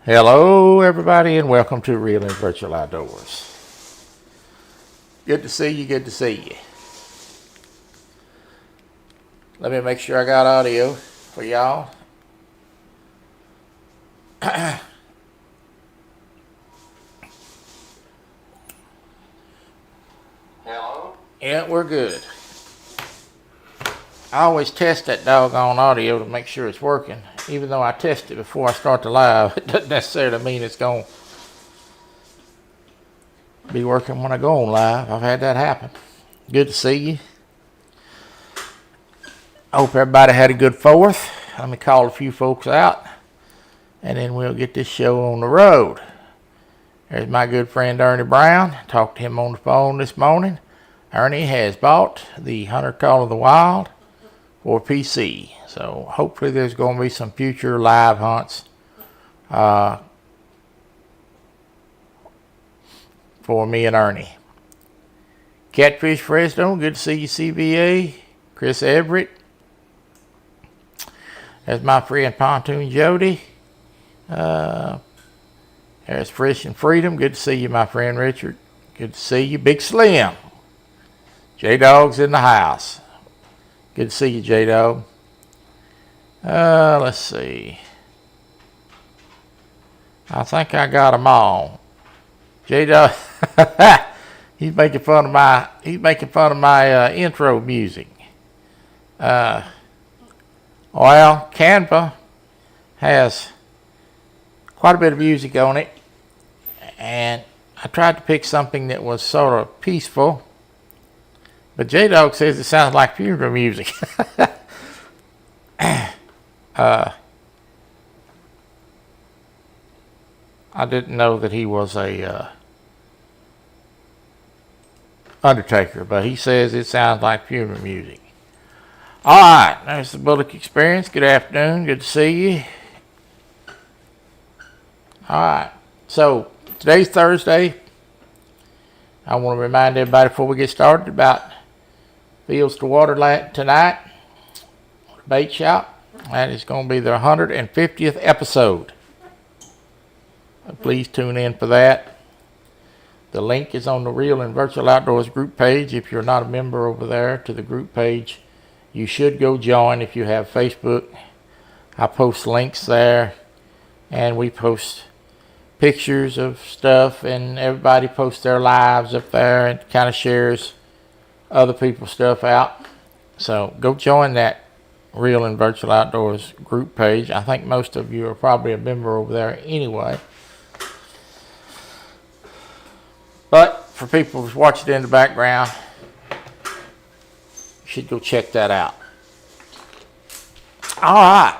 Hello everybody and welcome to Real and Virtual Outdoors. Good to see you, good to see you. Let me make sure I got audio for y'all. Hello? Yeah, we're good. I always test that doggone audio to make sure it's working. Even though I test it before I start the live, it doesn't necessarily mean it's going to be working when I go on live. I've had that happen. Good to see you. I hope everybody had a good 4th. Let me call a few folks out, and then we'll get this show on the road. There's my good friend Ernie Brown. Talked to him on the phone this morning. Ernie has bought the Hunter Call of the Wild for PC. So hopefully there's going to be some future live hunts for me and Ernie. Catfish Fresno, good to see you, CBA. Chris Everett. There's my friend Pontoon Jody. There's Fresh and Freedom. Good to see you, my friend Richard. Good to see you. Big Slim. J-Dog's in the house. Good to see you, J-Dog. Let's see. I think I got them all. J-Dog. He's making fun of my intro music. Well, Canva has quite a bit of music on it, and I tried to pick something that was sort of peaceful, but J-Dog says it sounds like funeral music. I didn't know that he was a undertaker, but he says it sounds like funeral music. All right, there's the Bullock Experience. Good afternoon. Good to see you. All right, so today's Thursday. I want to remind everybody before we get started about Fields to Water tonight, Bait Shop. That is going to be their 150th episode. Please tune in for that. The link is on the Real and Virtual Outdoors group page. If you're not a member over there to the group page, you should go join if you have Facebook. I post links there, and we post pictures of stuff, and everybody posts their lives up there and kind of shares other people's stuff out. So go join that Real and Virtual Outdoors group page. I think most of you are probably a member over there anyway. But for people who's watching in the background, you should go check that out. All right.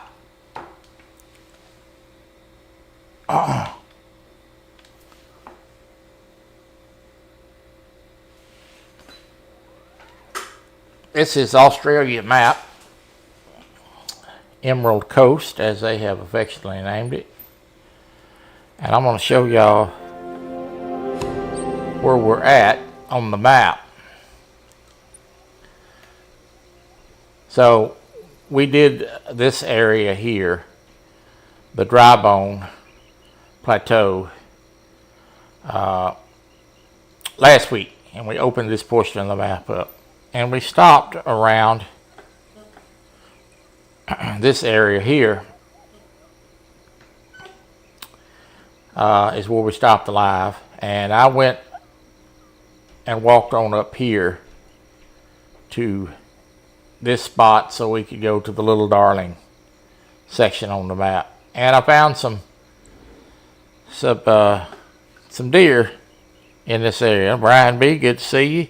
This is Australia map. Emerald Coast, as they have affectionately named it. And I'm going to show y'all where we're at on the map. So we did this area here, the Dry Bone Plateau, last week, and we opened this portion of the map up, and we stopped around this area here is where we stopped the live, and I went and walked on up here to this spot so we could go to the Little Darling section on the map, and I found some deer in this area. Brian B, good to see you.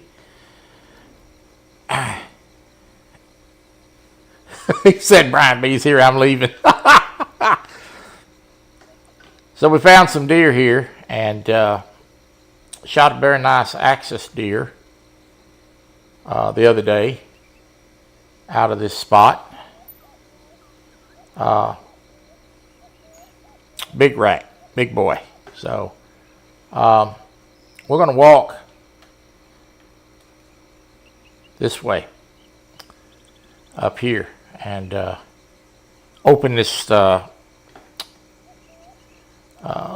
He said Brian B's here, I'm leaving. So we found some deer here, and shot a very nice axis deer the other day out of this spot. Big rack, big boy. So we're going to walk this way up here and open this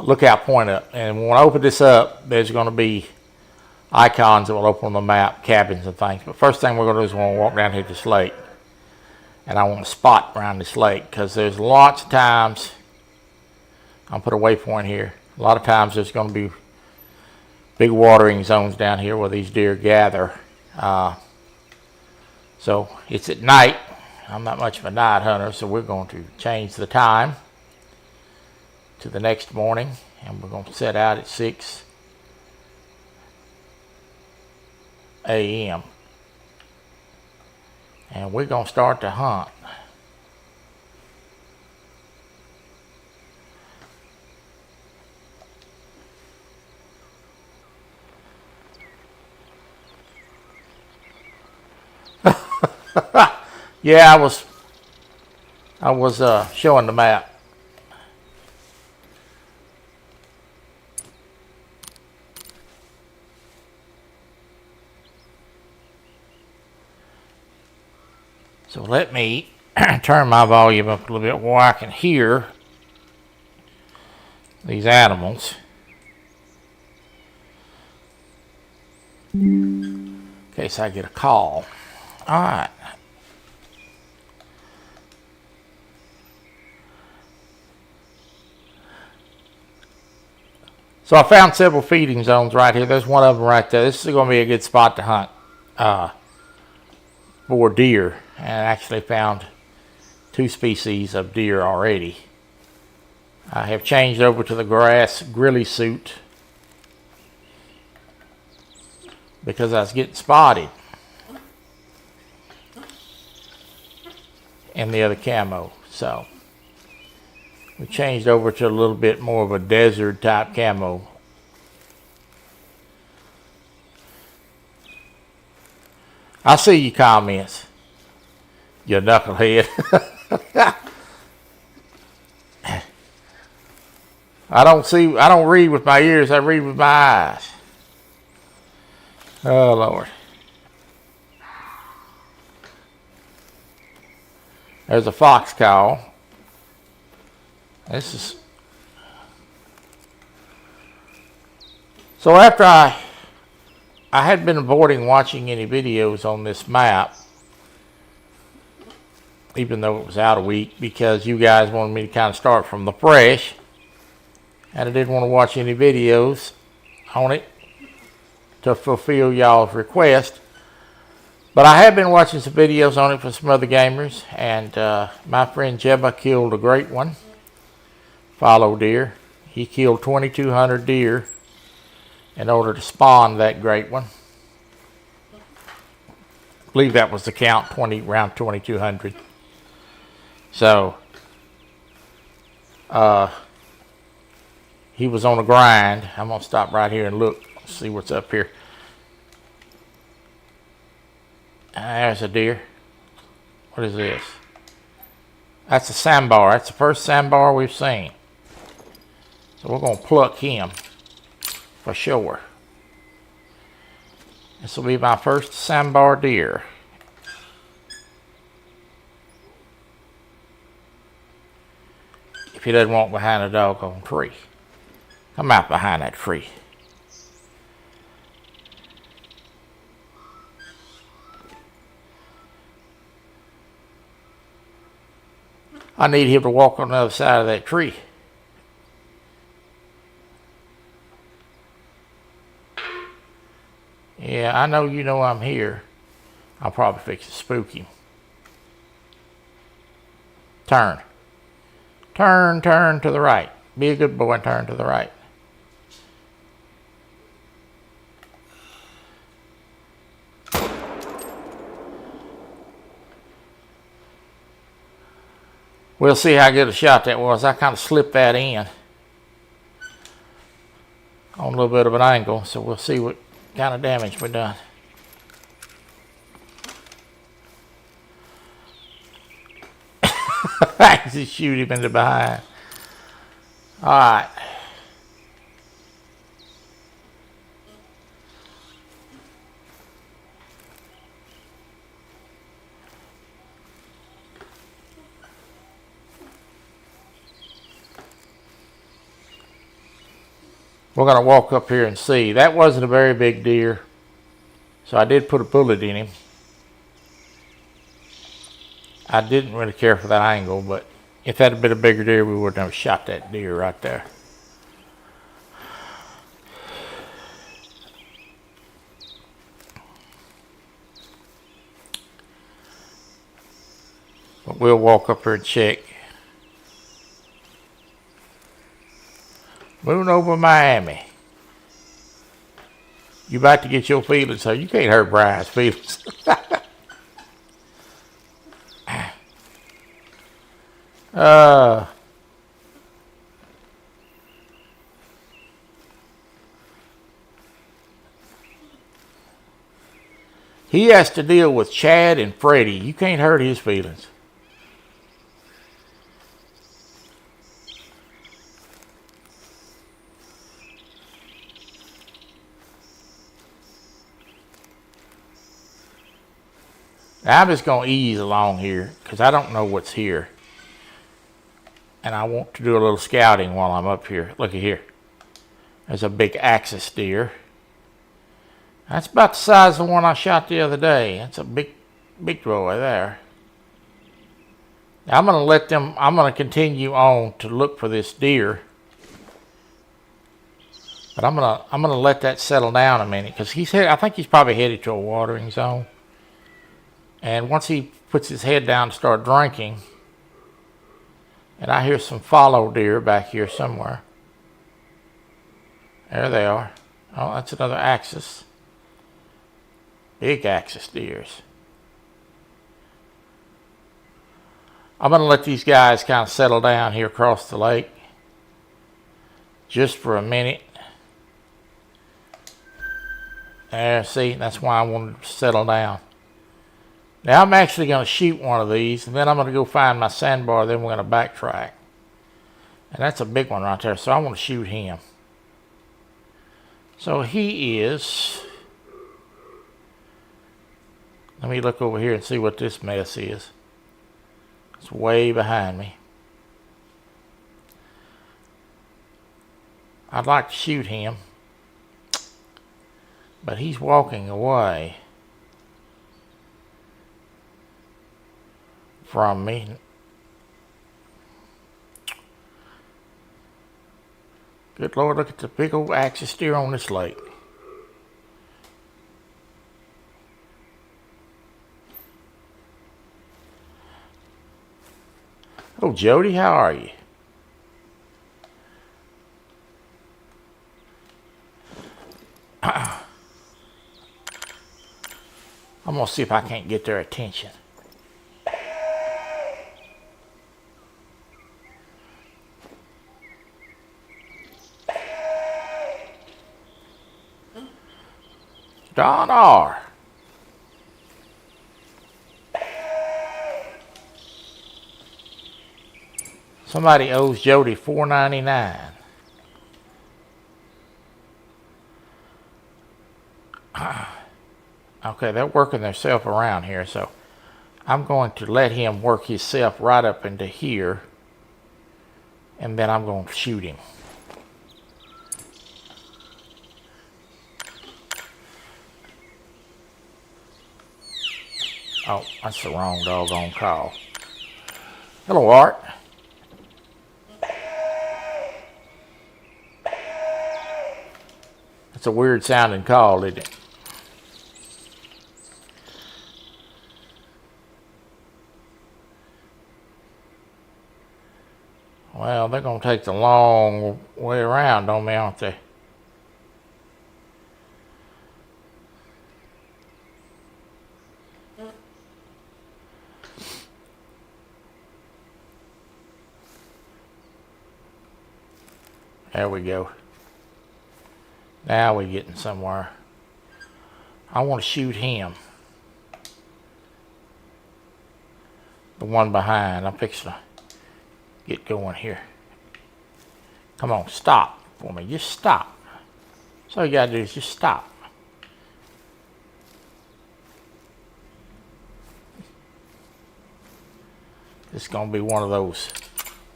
lookout point up. And when I open this up, there's going to be icons that will open on the map, cabins and things. But first thing we're going to do is we're going to walk down here to this lake. And I want to spot around this lake because there's lots of times, I'll put a waypoint here, a lot of times there's going to be big watering zones down here where these deer gather. So it's at night. I'm not much of a night hunter, so we're going to change the time to the next morning, and we're going to set out at 6 a.m. and we're going to start to hunt. Yeah, I was showing the map. So let me turn my volume up a little bit where I can hear these animals. In case I get a call. All right. So I found several feeding zones right here. There's one of them right there. This is going to be a good spot to hunt for deer. And I actually found 2 species of deer already. I have changed over to the grass grilly suit because I was getting spotted in the other camo. So we changed over to a little bit more of a desert type camo. I see your comments, you knucklehead. I don't read with my ears, I read with my eyes. Oh Lord. There's a fox call. This is so after I had been avoiding watching any videos on this map, even though it was out a week, because you guys wanted me to kind of start from the fresh, and I didn't want to watch any videos on it to fulfill y'all's request. But I have been watching some videos on it for some other gamers, and my friend Jebba killed a great one. Fallow deer. He killed 2,200 deer in order to spawn that great one. I believe that was the count, around 2,200. So he was on a grind. I'm gonna stop right here and look, see what's up here. There's a deer. What is this? That's a Sambar. That's the first Sambar we've seen. So we're going to pluck him for sure. This will be my first Sambar deer. If he doesn't walk behind a doggone tree. Come out behind that tree. I need him to walk on the other side of that tree. Yeah, I know you know I'm here. I'll probably fix to spook him. Turn. Turn to the right. Be a good boy and turn to the right. We'll see how good a shot that was. I kind of slipped that in on a little bit of an angle, so we'll see what kind of damage we done. Just shoot him in the behind. All right. We're going to walk up here and see. That wasn't a very big deer, so I did put a bullet in him. I didn't really care for that angle, but if that had been a bigger deer, we would have shot that deer right there. But we'll walk up here and check. Moving over Miami. You about to get your feelings, so you can't hurt Brian's feelings. He has to deal with Chad and Freddie. You can't hurt his feelings. Now I'm just going to ease along here because I don't know what's here. And I want to do a little scouting while I'm up here. Look at here. There's a big axis deer. That's about the size of the one I shot the other day. That's a big boy there. Now I'm going to continue on to look for this deer. But I'm going to let that settle down a minute because I think he's probably headed to a watering zone. And once he puts his head down to start drinking, and I hear some fallow deer back here somewhere. There they are. Oh, that's another axis. Big axis deers. I'm going to let these guys kind of settle down here across the lake just for a minute. There, see, that's why I wanted to settle down. Now I'm actually going to shoot one of these, and then I'm going to go find my sandbar, then we're going to backtrack. And that's a big one right there, so I want to shoot him. So he is... Let me look over here and see what this mess is. It's way behind me. I'd like to shoot him, but he's walking away from me. Good Lord, look at the big old axis deer on this lake. Oh, Jody, how are you? I'm going to see if I can't get their attention. Don R. Somebody owes Jody $4.99. Okay, they're working themselves around here, so I'm going to let him work himself right up into here, and then I'm going to shoot him. Oh, that's the wrong doggone call. Hello, Art. That's a weird sounding call, isn't it? Well, they're going to take the long way around on me, aren't they? There we go. Now we're getting somewhere. I want to shoot him. The one behind. I'm fixing to get going here. Come on, stop for me. Just stop. That's all you gotta do is just stop. This is gonna be one of those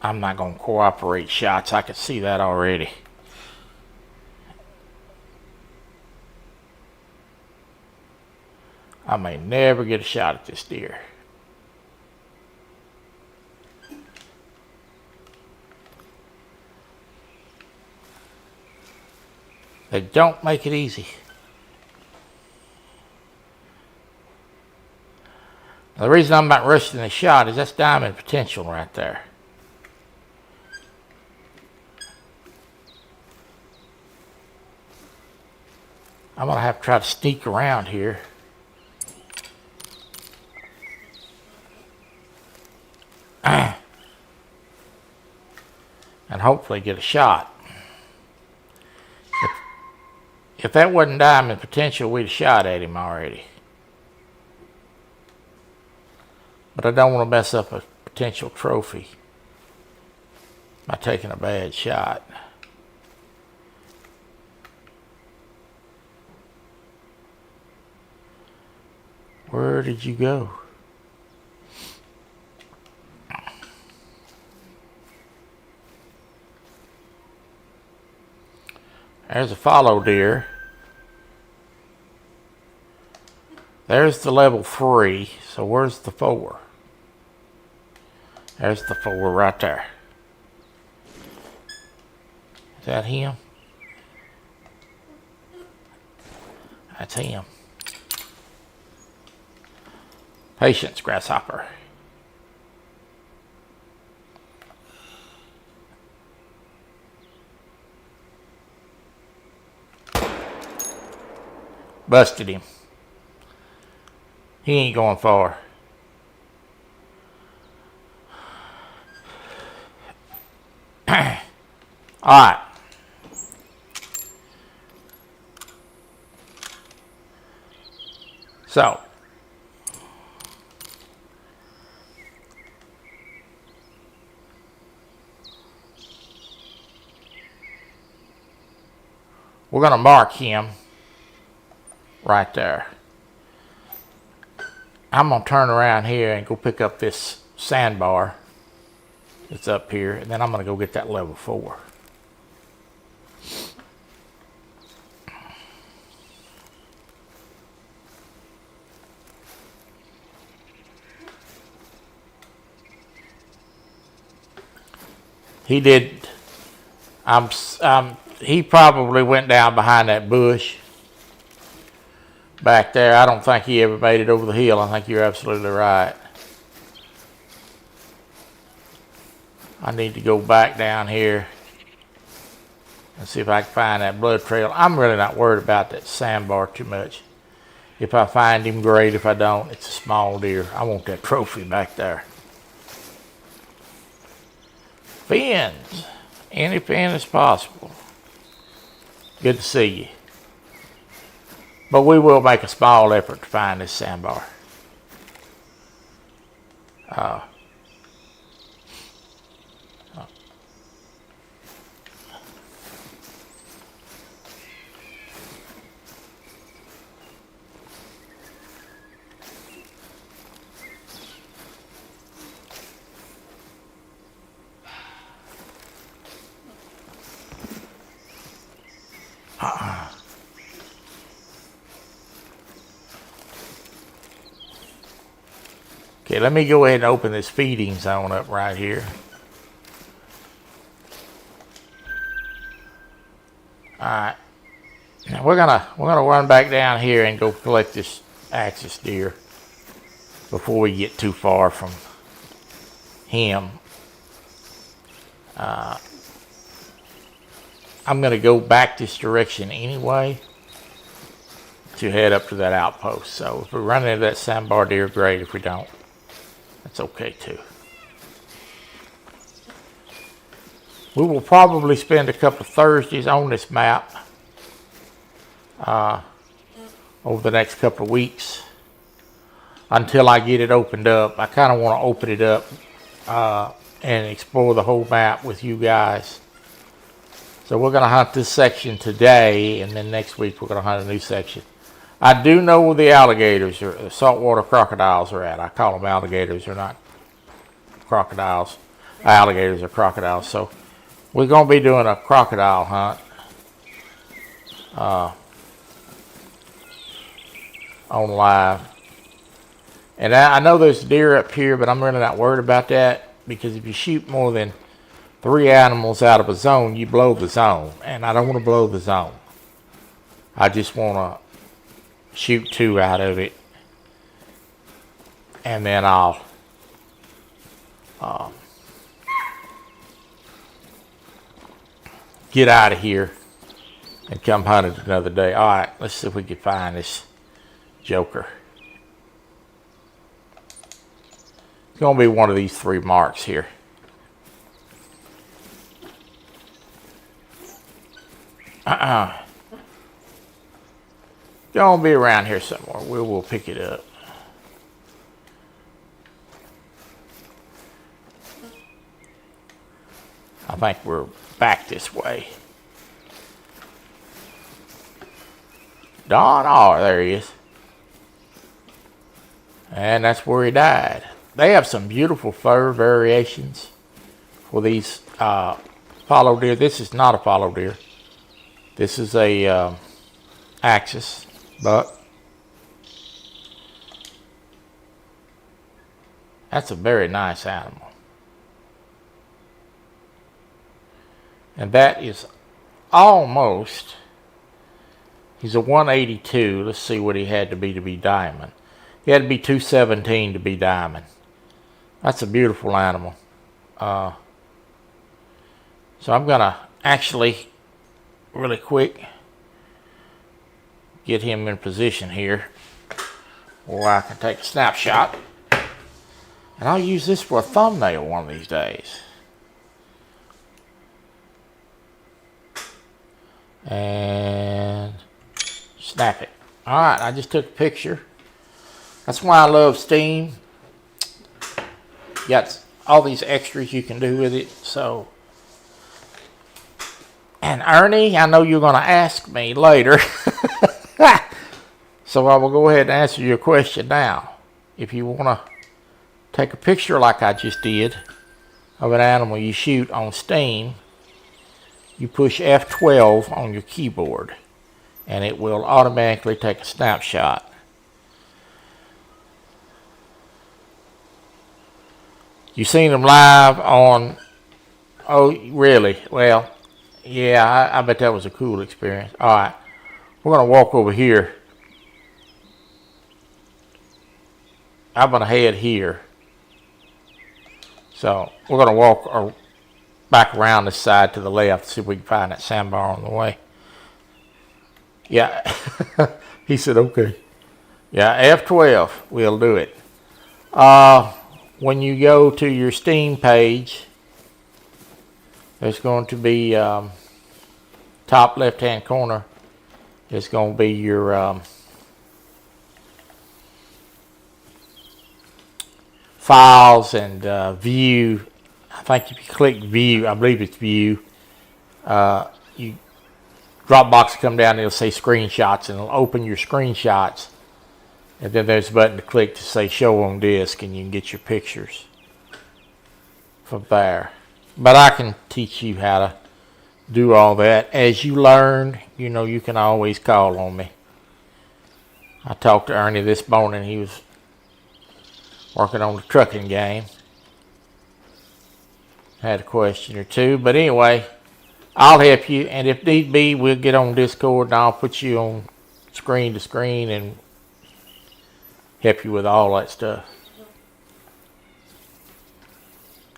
I'm not gonna cooperate shots. I can see that already. I may never get a shot at this deer. They don't make it easy. Now, the reason I'm not rushing the shot is that's diamond potential right there. I'm going to have to try to sneak around here. And hopefully get a shot. If that wasn't diamond potential, we'd have shot at him already. But I don't want to mess up a potential trophy by taking a bad shot. Where did you go? There's a fallow deer. There's the level 3. So where's the 4? There's the 4 right there. Is that him? That's him. Patience, grasshopper. Busted him. He ain't going far. Alright. So. We're going to mark him right there. I'm going to turn around here and go pick up this sandbar that's up here, and then I'm going to go get that level 4. He did. He probably went down behind that bush back there. I don't think he ever made it over the hill. I think you're absolutely right. I need to go back down here and see if I can find that blood trail. I'm really not worried about that sandbar too much. If I find him, great. If I don't, it's a small deer. I want that trophy back there. Fins. Any fin is possible. Good to see you. But we will make a small effort to find this sandbar. Okay, let me go ahead and open this feeding zone up right here. Alright. Now we're gonna run back down here and go collect this axis deer before we get too far from him. I'm gonna go back this direction anyway to head up to that outpost. So if we run into that sandbar deer, great. If we don't, that's okay too. We will probably spend a couple of Thursdays on this map over the next couple of weeks until I get it opened up. I kind of want to open it up and explore the whole map with you guys. So we're going to hunt this section today, and then next week we're going to hunt a new section. I do know where the alligators or the saltwater crocodiles are at. I call them alligators. They're not crocodiles. Alligators are crocodiles. So we're going to be doing a crocodile hunt on live. And I know there's deer up here, but I'm really not worried about that, because if you shoot more than 3 animals out of a zone, you blow the zone. And I don't want to blow the zone. I just want to shoot 2 out of it. And then I'll get out of here and come hunt it another day. All right, let's see if we can find this joker. It's going to be one of these 3 marks here. Going to be around here somewhere. We'll pick it up. I think we're back this way. Don, oh, there he is. And that's where he died. They have some beautiful fur variations for these fallow deer. This is not a fallow deer. This is a axis buck. That's a very nice animal. And that is almost, he's a 182. Let's see what he had to be diamond. He had to be 217 to be diamond. That's a beautiful animal. So I'm going to actually, really quick, get him in position here where I can take a snapshot. And I'll use this for a thumbnail one of these days. And snap it. Alright, I just took a picture. That's why I love Steam. You got all these extras you can do with it. So, and Ernie, I know you're going to ask me later. So I will go ahead and answer your question now. If you want to take a picture like I just did of an animal you shoot on Steam, you push F12 on your keyboard and it will automatically take a snapshot. You seen them live on, oh really? Well, yeah, I bet that was a cool experience. Alright, we're going to walk over here. I'm going to head here. So we're going to walk back around this side to the left, see if we can find that Sambar on the way. Yeah, he said okay. Yeah, F12 will do it. When you go to your Steam page, there's going to be top left hand corner. It's going to be your files and view. I think if you click view, I believe it's view, you Dropbox will come down and it'll say screenshots, and it'll open your screenshots, and then there's a button to click to say show on disk, and you can get your pictures from there. But I can teach you how to do all that. As you learn, you know, you can always call on me. I talked to Ernie this morning. He was working on the trucking game. Had a question or two, but anyway, I'll help you, and if need be, we'll get on Discord and I'll put you on screen to screen and help you with all that stuff.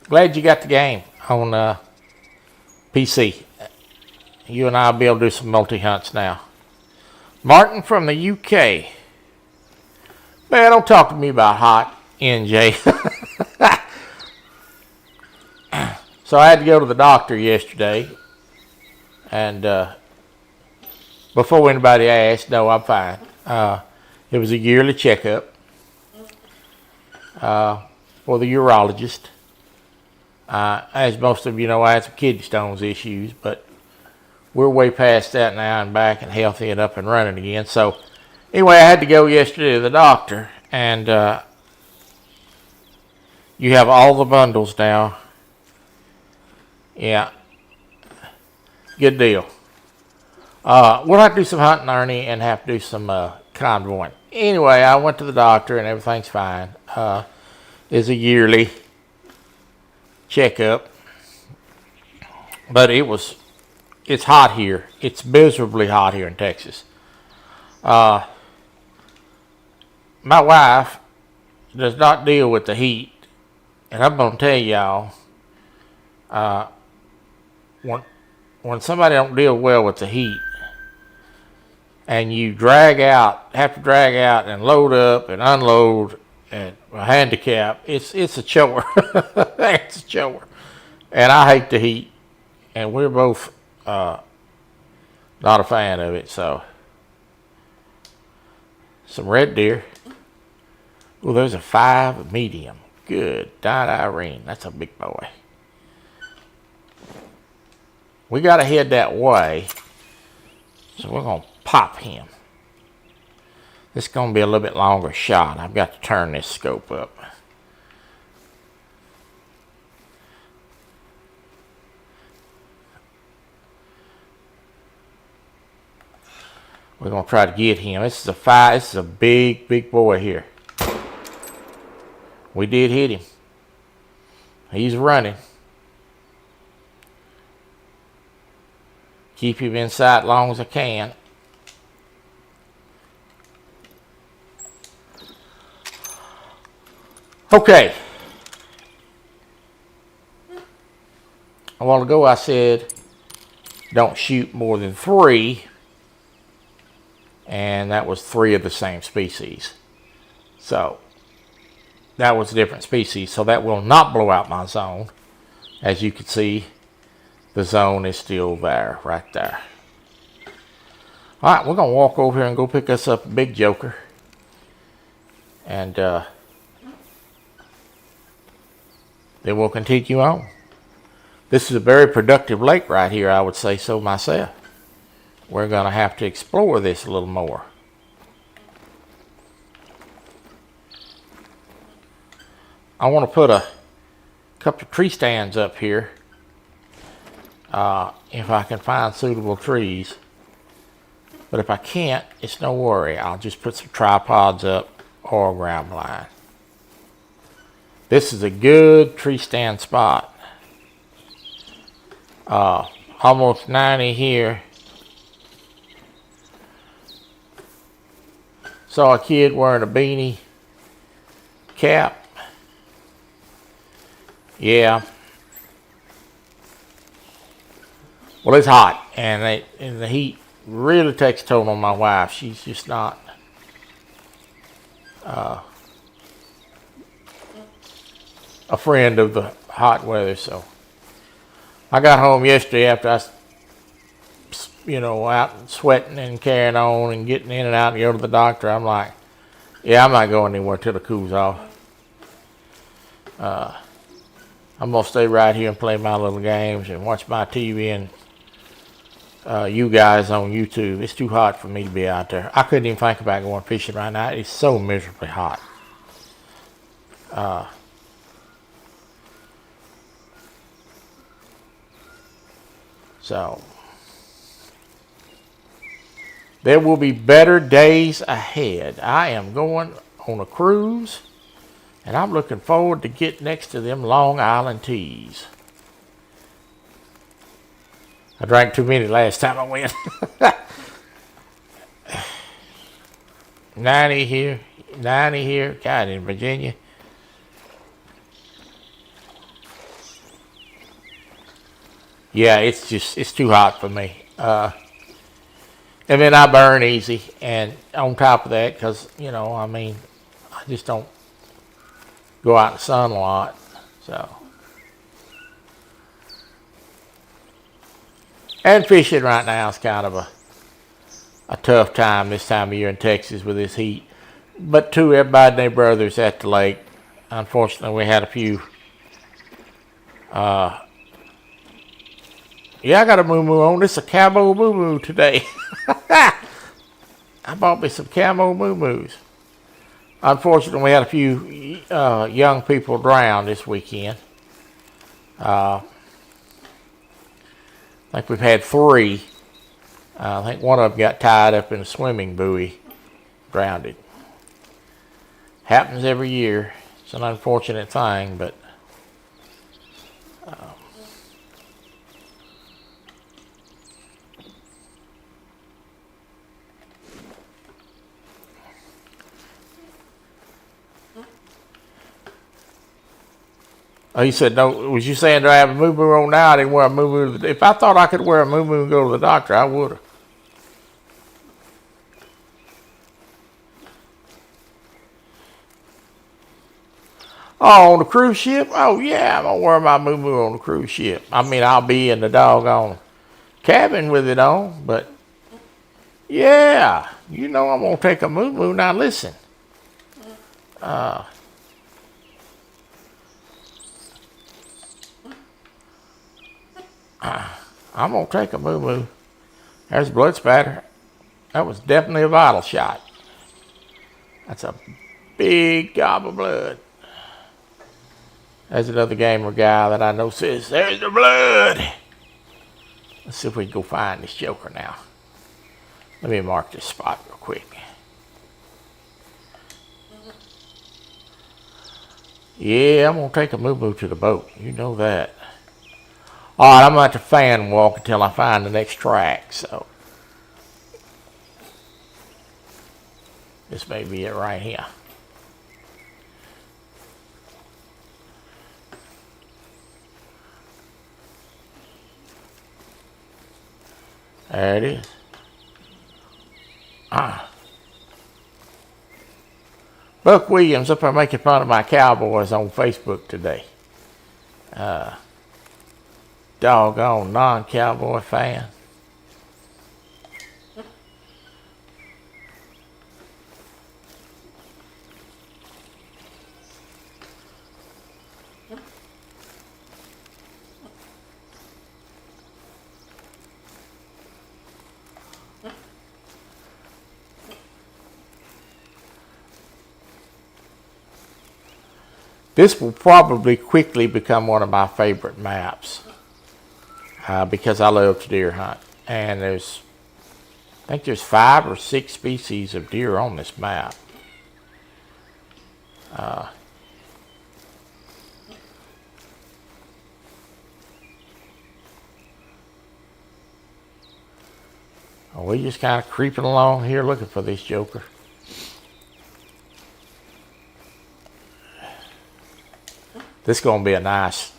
Glad you got the game on PC. You and I will be able to do some multi-hunts now. Martin from the UK. Man, don't talk to me about hot NJ. So I had to go to the doctor yesterday, and before anybody asked, no, I'm fine. It was a yearly checkup for the urologist. As most of you know, I had some kidney stones issues, but we're way past that now and back and healthy and up and running again. So anyway, I had to go yesterday to the doctor, and you have all the bundles now. Yeah, good deal. We'll have to do some hunting, Ernie, and have to do some convoying. Anyway, I went to the doctor and everything's fine. It's a yearly checkup. But it's hot here. It's miserably hot here in Texas. My wife does not deal with the heat. And I'm going to tell y'all, when somebody don't deal well with the heat, and you have to drag out and load up and unload and a handicap, it's a chore. It's a chore. And I hate the heat. And we're both not a fan of it, so. Some red deer. Oh, there's a 5 medium. Good. Died Irene. That's a big boy. We got to head that way, so we're going to pop him. This is going to be a little bit longer shot. I've got to turn this scope up. We're going to try to get him. This is a big, big boy here. We did hit him. He's running. Keep him in sight as long as I can. Okay. A while ago I said don't shoot more than 3. And that was 3 of the same species. So that was a different species. So that will not blow out my zone. As you can see, the zone is still there, right there. All right, we're going to walk over here and go pick us up a big joker. And then we'll continue on. This is a very productive lake right here, I would say so myself. We're going to have to explore this a little more. I want to put a couple of tree stands up here. If I can find suitable trees. But if I can't, it's no worry. I'll just put some tripods up or a ground blind. This is a good tree stand spot. Almost 90 here. Saw a kid wearing a beanie cap. Yeah. Well, it's hot, and the heat really takes a toll on my wife. She's just not a friend of the hot weather. So I got home yesterday after I, out sweating and carrying on and getting in and out and go to the doctor. I'm like, yeah, I'm not going anywhere till it cools off. I'm going to stay right here and play my little games and watch my TV and you guys on YouTube. It's too hot for me to be out there. I couldn't even think about going fishing right now. It's so miserably hot. So there will be better days ahead. I am going on a cruise, and I'm looking forward to get next to them Long Island teas. I drank too many last time I went. 90 here, God, in Virginia. Yeah, it's too hot for me. And then I burn easy, and on top of that, because, I just don't go out in the sun a lot, so. And fishing right now is kind of a tough time this time of year in Texas with this heat. But too, everybody and their brothers at the lake. Unfortunately, we had a few. Yeah, I got a moo-moo on. This is a camo moo-moo today. I bought me some camo moo-moos. Unfortunately, we had a few young people drown this weekend. I think we've had 3. I think one of them got tied up in a swimming buoy. grounded. Happens every year. It's an unfortunate thing, but oh, he said, no, was you saying do I have a moo-moo on now? I didn't wear a moo-moo. If I thought I could wear a moo-moo and go to the doctor, I would have. Oh, on the cruise ship? Oh, yeah, I'm going to wear my moo-moo on the cruise ship. I mean, I'll be in the doggone cabin with it on, but yeah, you know I'm going to take a moo-moo. Now, listen. I'm going to take a moo-moo. There's blood spatter. That was definitely a vital shot. That's a big gob of blood. There's another gamer guy that I know says, there's the blood. Let's see if we can go find this joker now. Let me mark this spot real quick. Yeah, I'm going to take a moo-moo to the boat. You know that. All right, I'm going to have to fan walk until I find the next track. So this may be it right here. There it is. Buck Williams up there making fun of my Cowboys on Facebook today. Doggone non-Cowboy fan. This will probably quickly become one of my favorite maps because I love to deer hunt. And I think there's 5 or 6 species of deer on this map. We just kind of creeping along here looking for this joker. This is gonna be a nice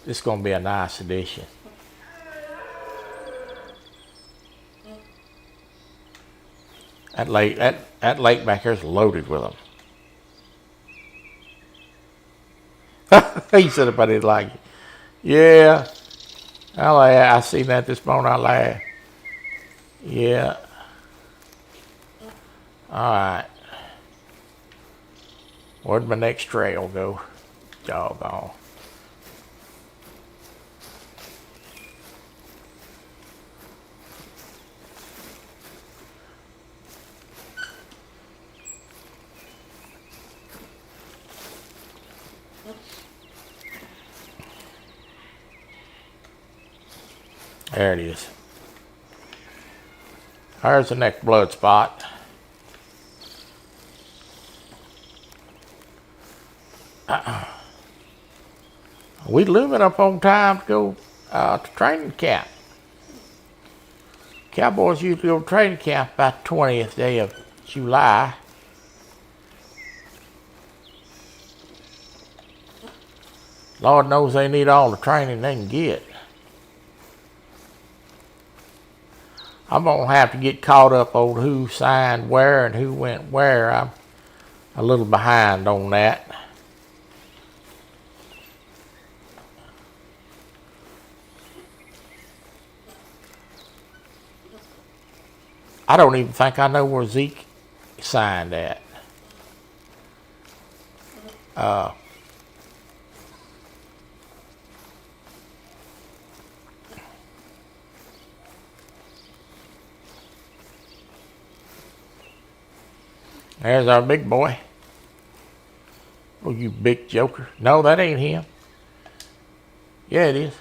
addition. That lake back here is loaded with them. He said if I didn't like it. Yeah. I seen that this morning, I laughed. Yeah. Alright. Where'd my next trail go? Doggone. There it is. There's the next blood spot. We looming up on time to go to training camp. Cowboys usually go to training camp about the 20th day of July. Lord knows they need all the training they can get. I'm going to have to get caught up on who signed where and who went where. I'm a little behind on that. I don't even think I know where Zeke signed at. There's our big boy. Oh, you big joker. No, that ain't him. Yeah, it is.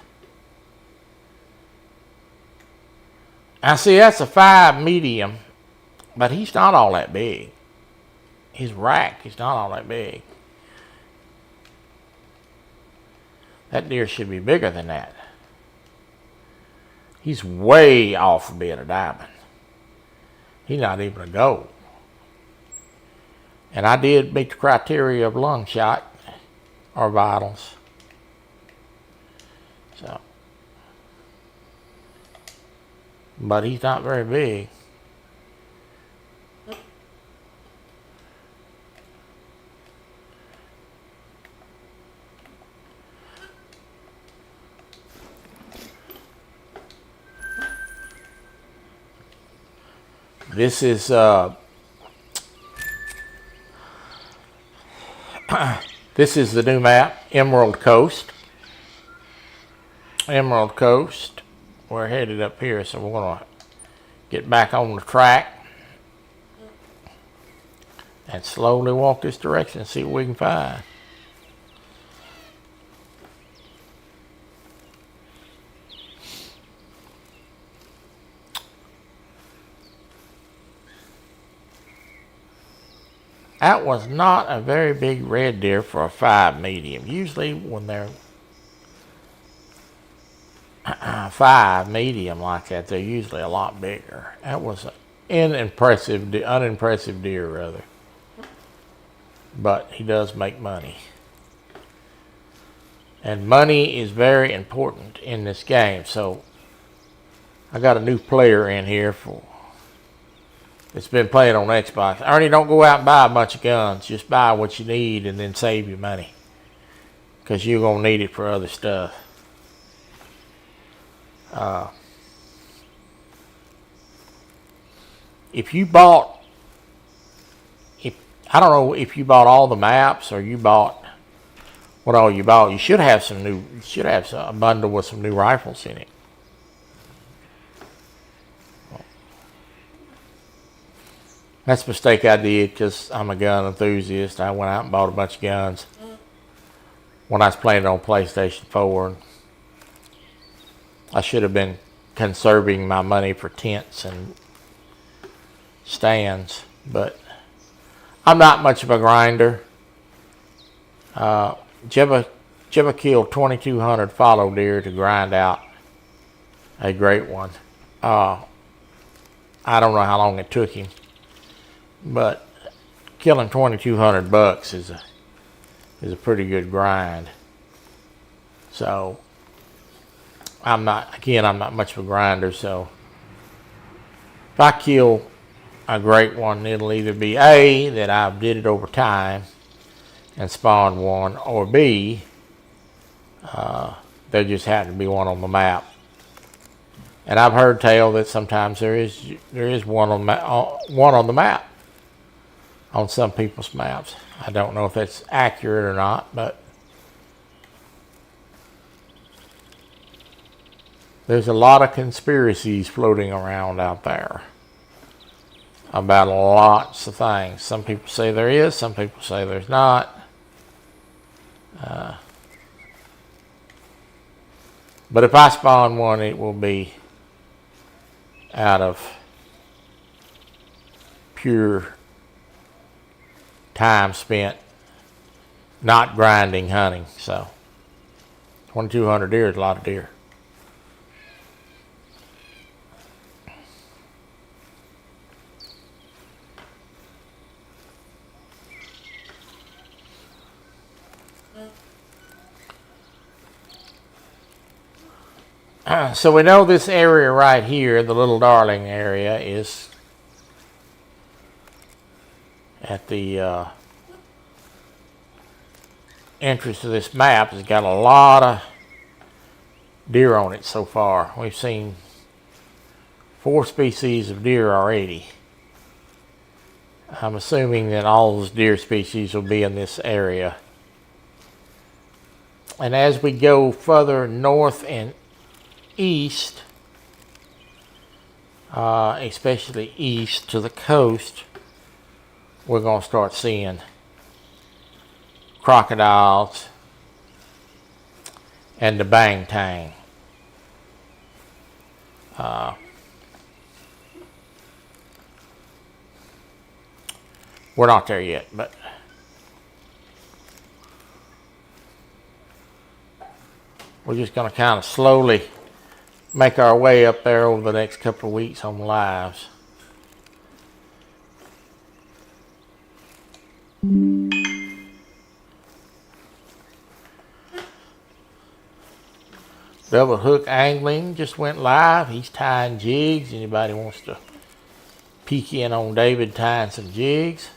I see that's a 5 medium, but he's not all that big. his rack is not all that big. That deer should be bigger than that. He's way off of being a diamond. He's not even a gold. And I did meet the criteria of lung shot or vitals. So, but he's not very big. This is this is the new map, Emerald Coast. Emerald Coast. We're headed up here, so we're going to get back on the track and slowly walk this direction and see what we can find. That was not a very big red deer for a 5 medium. Usually when they're 5 medium like that, they're usually a lot bigger. That was an unimpressive deer rather. But he does make money. And money is very important in this game. So I got a new player in here it's been playing on Xbox. Ernie, don't go out and buy a bunch of guns. Just buy what you need and then save your money. Because you're going to need it for other stuff. If you bought... I don't know if you bought all the maps or you bought... What all you bought. You should have a bundle with some new rifles in it. That's a mistake I did because I'm a gun enthusiast. I went out and bought a bunch of guns when I was playing on PlayStation 4. I should have been conserving my money for tents and stands, but I'm not much of a grinder. Did you ever kill 2,200 fallow deer to grind out a great one? I don't know how long it took him. But killing 2,200 bucks is a pretty good grind. So I'm not much of a grinder. So if I kill a great one, it'll either be A, that I did it over time and spawned one, or B, there just happened to be one on the map. And I've heard tell that sometimes there is one on the map. On some people's maps. I don't know if that's accurate or not, but there's a lot of conspiracies floating around out there about lots of things. Some people say there is, some people say there's not. But if I spawn one, it will be out of pure time spent not grinding hunting. So 2,200 deer is a lot of deer. So we know this area right here, the Little Darling area, is at the entrance to this map. Has got a lot of deer on it so far. We've seen 4 species of deer already. I'm assuming that all those deer species will be in this area. And as we go further north and east, especially east to the coast, we're going to start seeing crocodiles and the bang tang. We're not there yet, but we're just going to kind of slowly make our way up there over the next couple of weeks on lives. Double hook angling just went live. He's tying jigs. Anybody wants to peek in on David tying some jigs?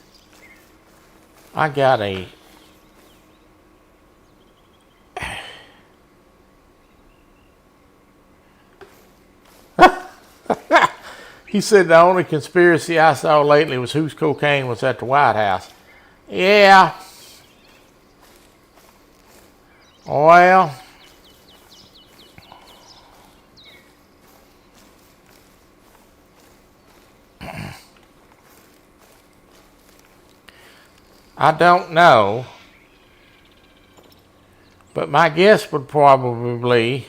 I got a he said the only conspiracy I saw lately was whose cocaine was at the White House. Yeah. Well, I don't know, but my guess would probably be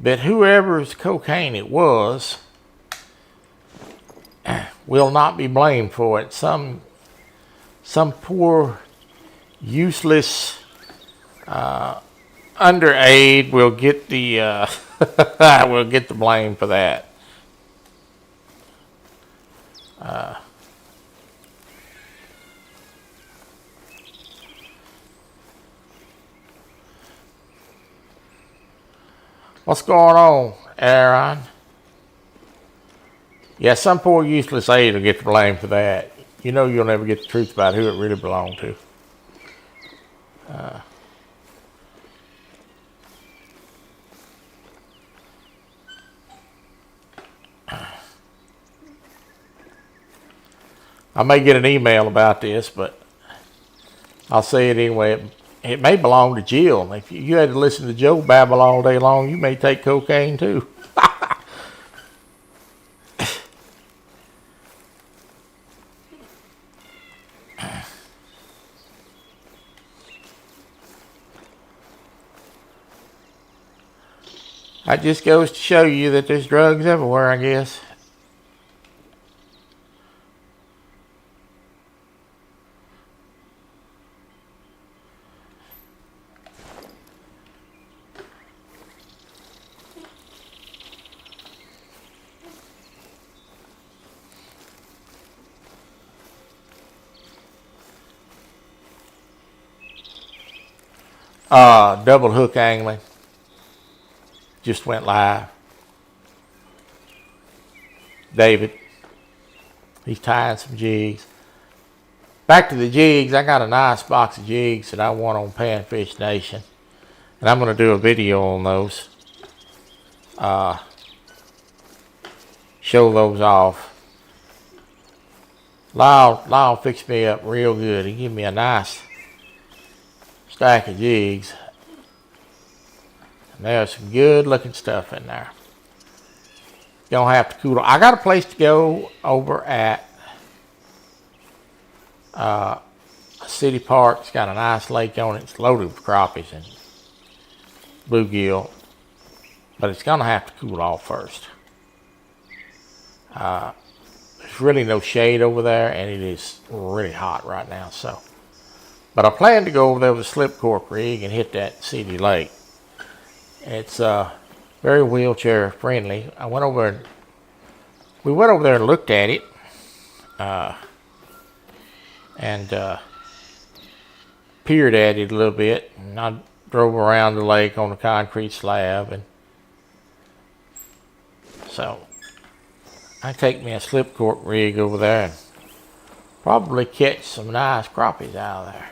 that whoever's cocaine it was will not be blamed for it. Some poor, useless underaid will get the will get the blame for that. What's going on, Aaron? Yeah, some poor useless aide will get the blame for that. You know you'll never get the truth about who it really belonged to. I may get an email about this, but I'll say it anyway. It may belong to Jill. If you had to listen to Joe babble all day long, you may take cocaine too. That just goes to show you that there's drugs everywhere, I guess. Double hook angling just went live. David, he's tying some jigs. Back to the jigs, I got a nice box of jigs that I won on Panfish Nation, and I'm going to do a video on those. Show those off. Lyle fixed me up real good. He gave me a nice stack of jigs. And there's some good looking stuff in there. You don't have to cool. I got a place to go over at a city park. It's got a nice lake on it. It's loaded with crappies and bluegill, but it's gonna have to cool off first. There's really no shade over there, and it is really hot right now. So, but I plan to go over there with a slip cork rig and hit that city lake. It's very wheelchair friendly. We went over there and looked at it, and peered at it a little bit. And I drove around the lake on a concrete slab, and so I take me a slip cork rig over there and probably catch some nice crappies out of there.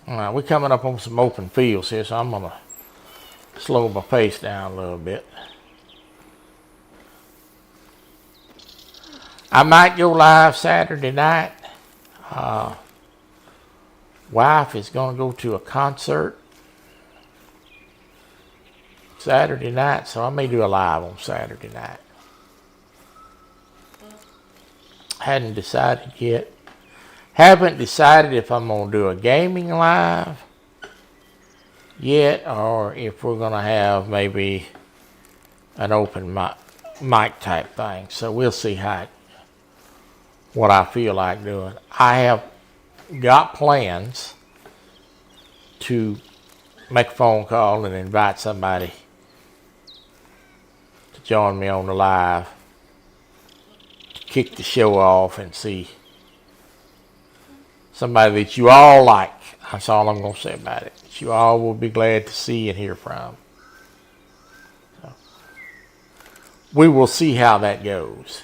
Alright, we're coming up on some open fields here, so I'm going to slow my pace down a little bit. I might go live Saturday night. Wife is going to go to a concert Saturday night, so I may do a live on Saturday night. Hadn't decided yet. Haven't decided if I'm going to do a gaming live yet, or if we're going to have maybe an open mic type thing. So we'll see what I feel like doing. I have got plans to make a phone call and invite somebody to join me on the live to kick the show off and see somebody that you all like. That's all I'm going to say about it. That you all will be glad to see and hear from. So, we will see how that goes.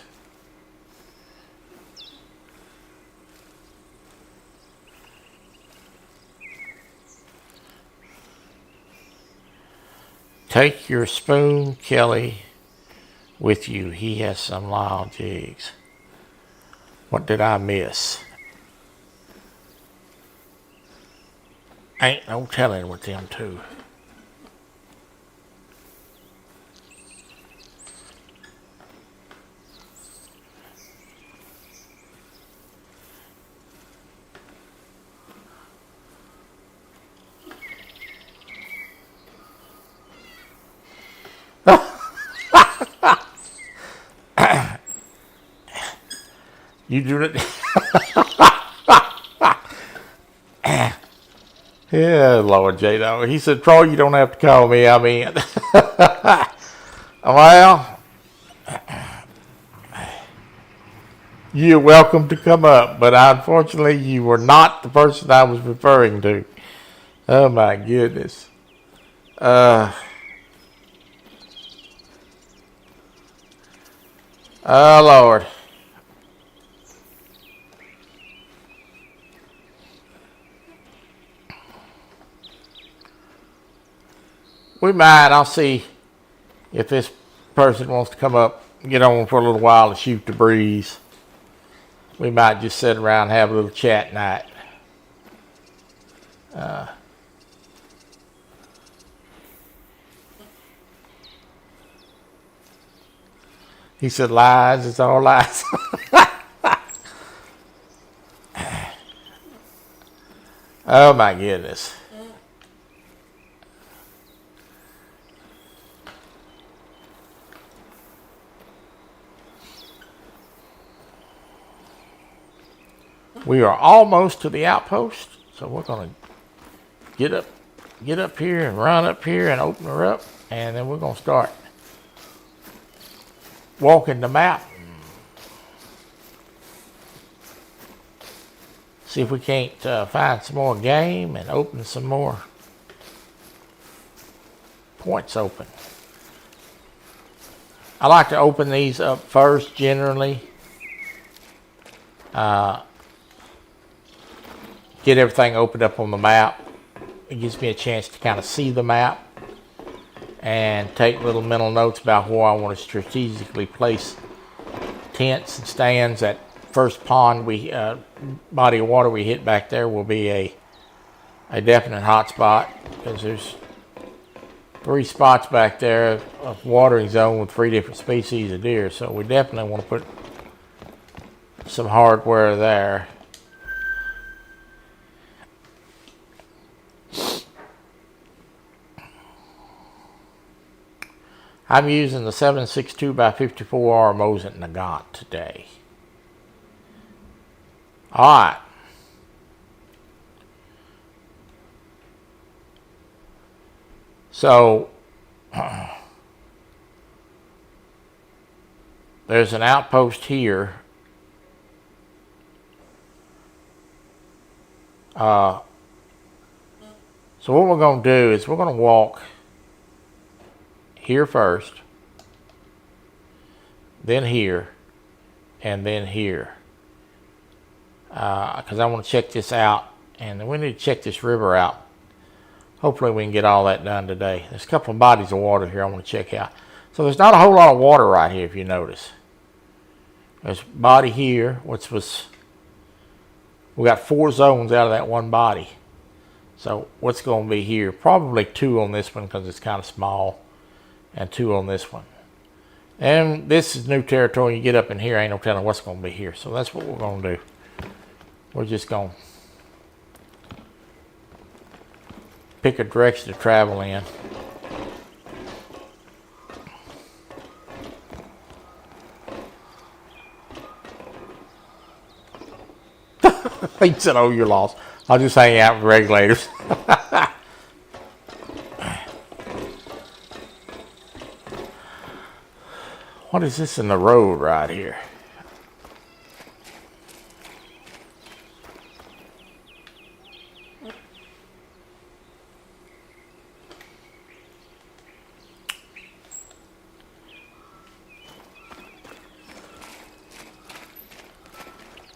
Take your spoon, Kelly, with you. He has some wild jigs. What did I miss? Ain't no telling with them two. You do it. Yeah, Lord J. He said, Troy, you don't have to call me. I mean, well, you're welcome to come up, but unfortunately, you were not the person I was referring to. Oh, my goodness. Oh, Lord. We might. I'll see if this person wants to come up, get on for a little while and shoot the breeze. We might just sit around and have a little chat night. He said lies, it's all lies. Oh my goodness. We are almost to the outpost, so we're going to get up here and run up here and open her up, and then we're going to start walking the map. See if we can't find some more game and open some more points open. I like to open these up first generally. Get everything opened up on the map. It gives me a chance to kind of see the map and take little mental notes about where I want to strategically place tents and stands. That first pond body of water we hit back there will be a definite hot spot, because there's 3 spots back there of watering zone with 3 different species of deer. So we definitely want to put some hardware there. I'm using the 7.62x54R Mosin Nagant today. Alright. So, there's an outpost here. So what we're going to do is we're going to walk here first, then here, and then here, because I want to check this out, and we need to check this river out. Hopefully we can get all that done today. There's a couple of bodies of water here I want to check out. So there's not a whole lot of water right here, if you notice. There's a body here, we got 4 zones out of that one body. So what's going to be here? Probably 2 on this one because it's kind of small, and 2 on this one. And this is new territory. You get up in here, ain't no telling what's going to be here. So that's what we're going to do. we're just going to pick a direction to travel in. He said, oh, you're lost. I'll just hang out with regulators. What is this in the road right here?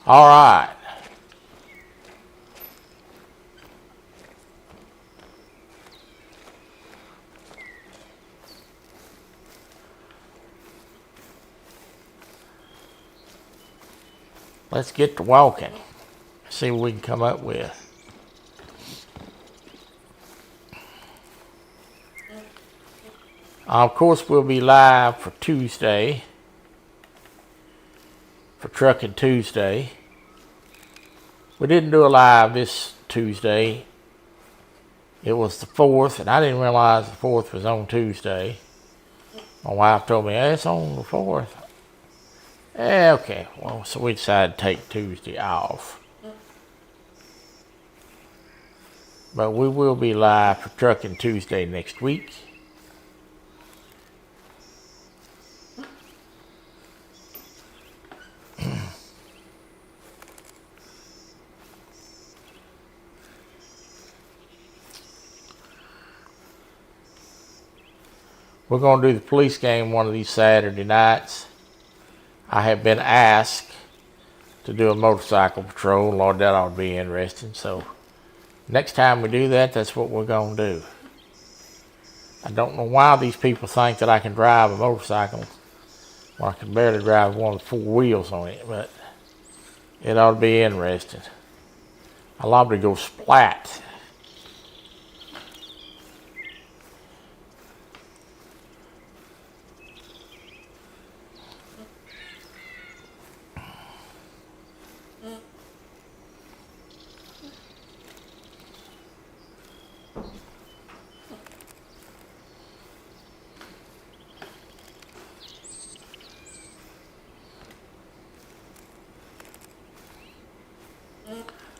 All right. Let's get to walking. See what we can come up with. Of course, we'll be live for Tuesday. For Trucking Tuesday. We didn't do a live this Tuesday. It was the 4th, and I didn't realize the 4th was on Tuesday. My wife told me, hey, it's on the 4th. Okay, well, so we decided to take Tuesday off. But we will be live for Trucking Tuesday next week. We're going to do the police game one of these Saturday nights. I have been asked to do a motorcycle patrol. Lord, that ought to be interesting. So next time we do that, that's what we're going to do. I don't know why these people think that I can drive a motorcycle when I can barely drive one with 4 wheels on it, but it ought to be interesting. I'll probably go splat.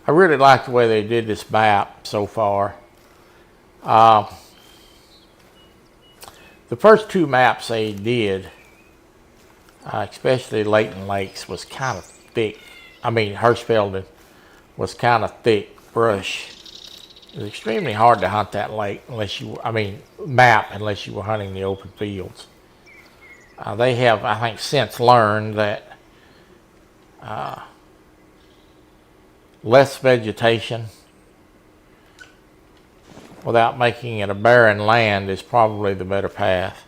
I really like the way they did this map so far. The first 2 maps they did, especially Layton Lakes, was kind of thick. I mean, Hirschfelden was kind of thick brush. It was extremely hard to hunt that lake unless you, unless you were hunting the open fields. They have, I think, since learned that less vegetation without making it a barren land is probably the better path.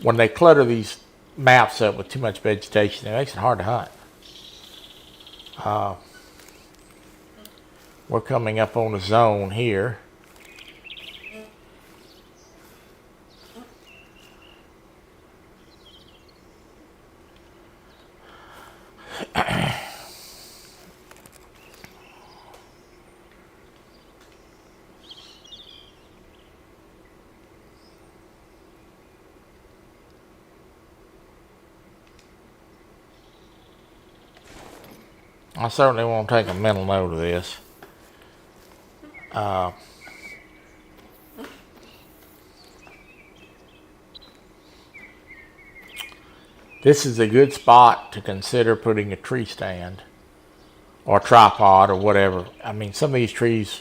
When they clutter these maps up with too much vegetation, it makes it hard to hunt. We're coming up on a zone here. I certainly want to take a mental note of this. This is a good spot to consider putting a tree stand or tripod or whatever. I mean, some of these trees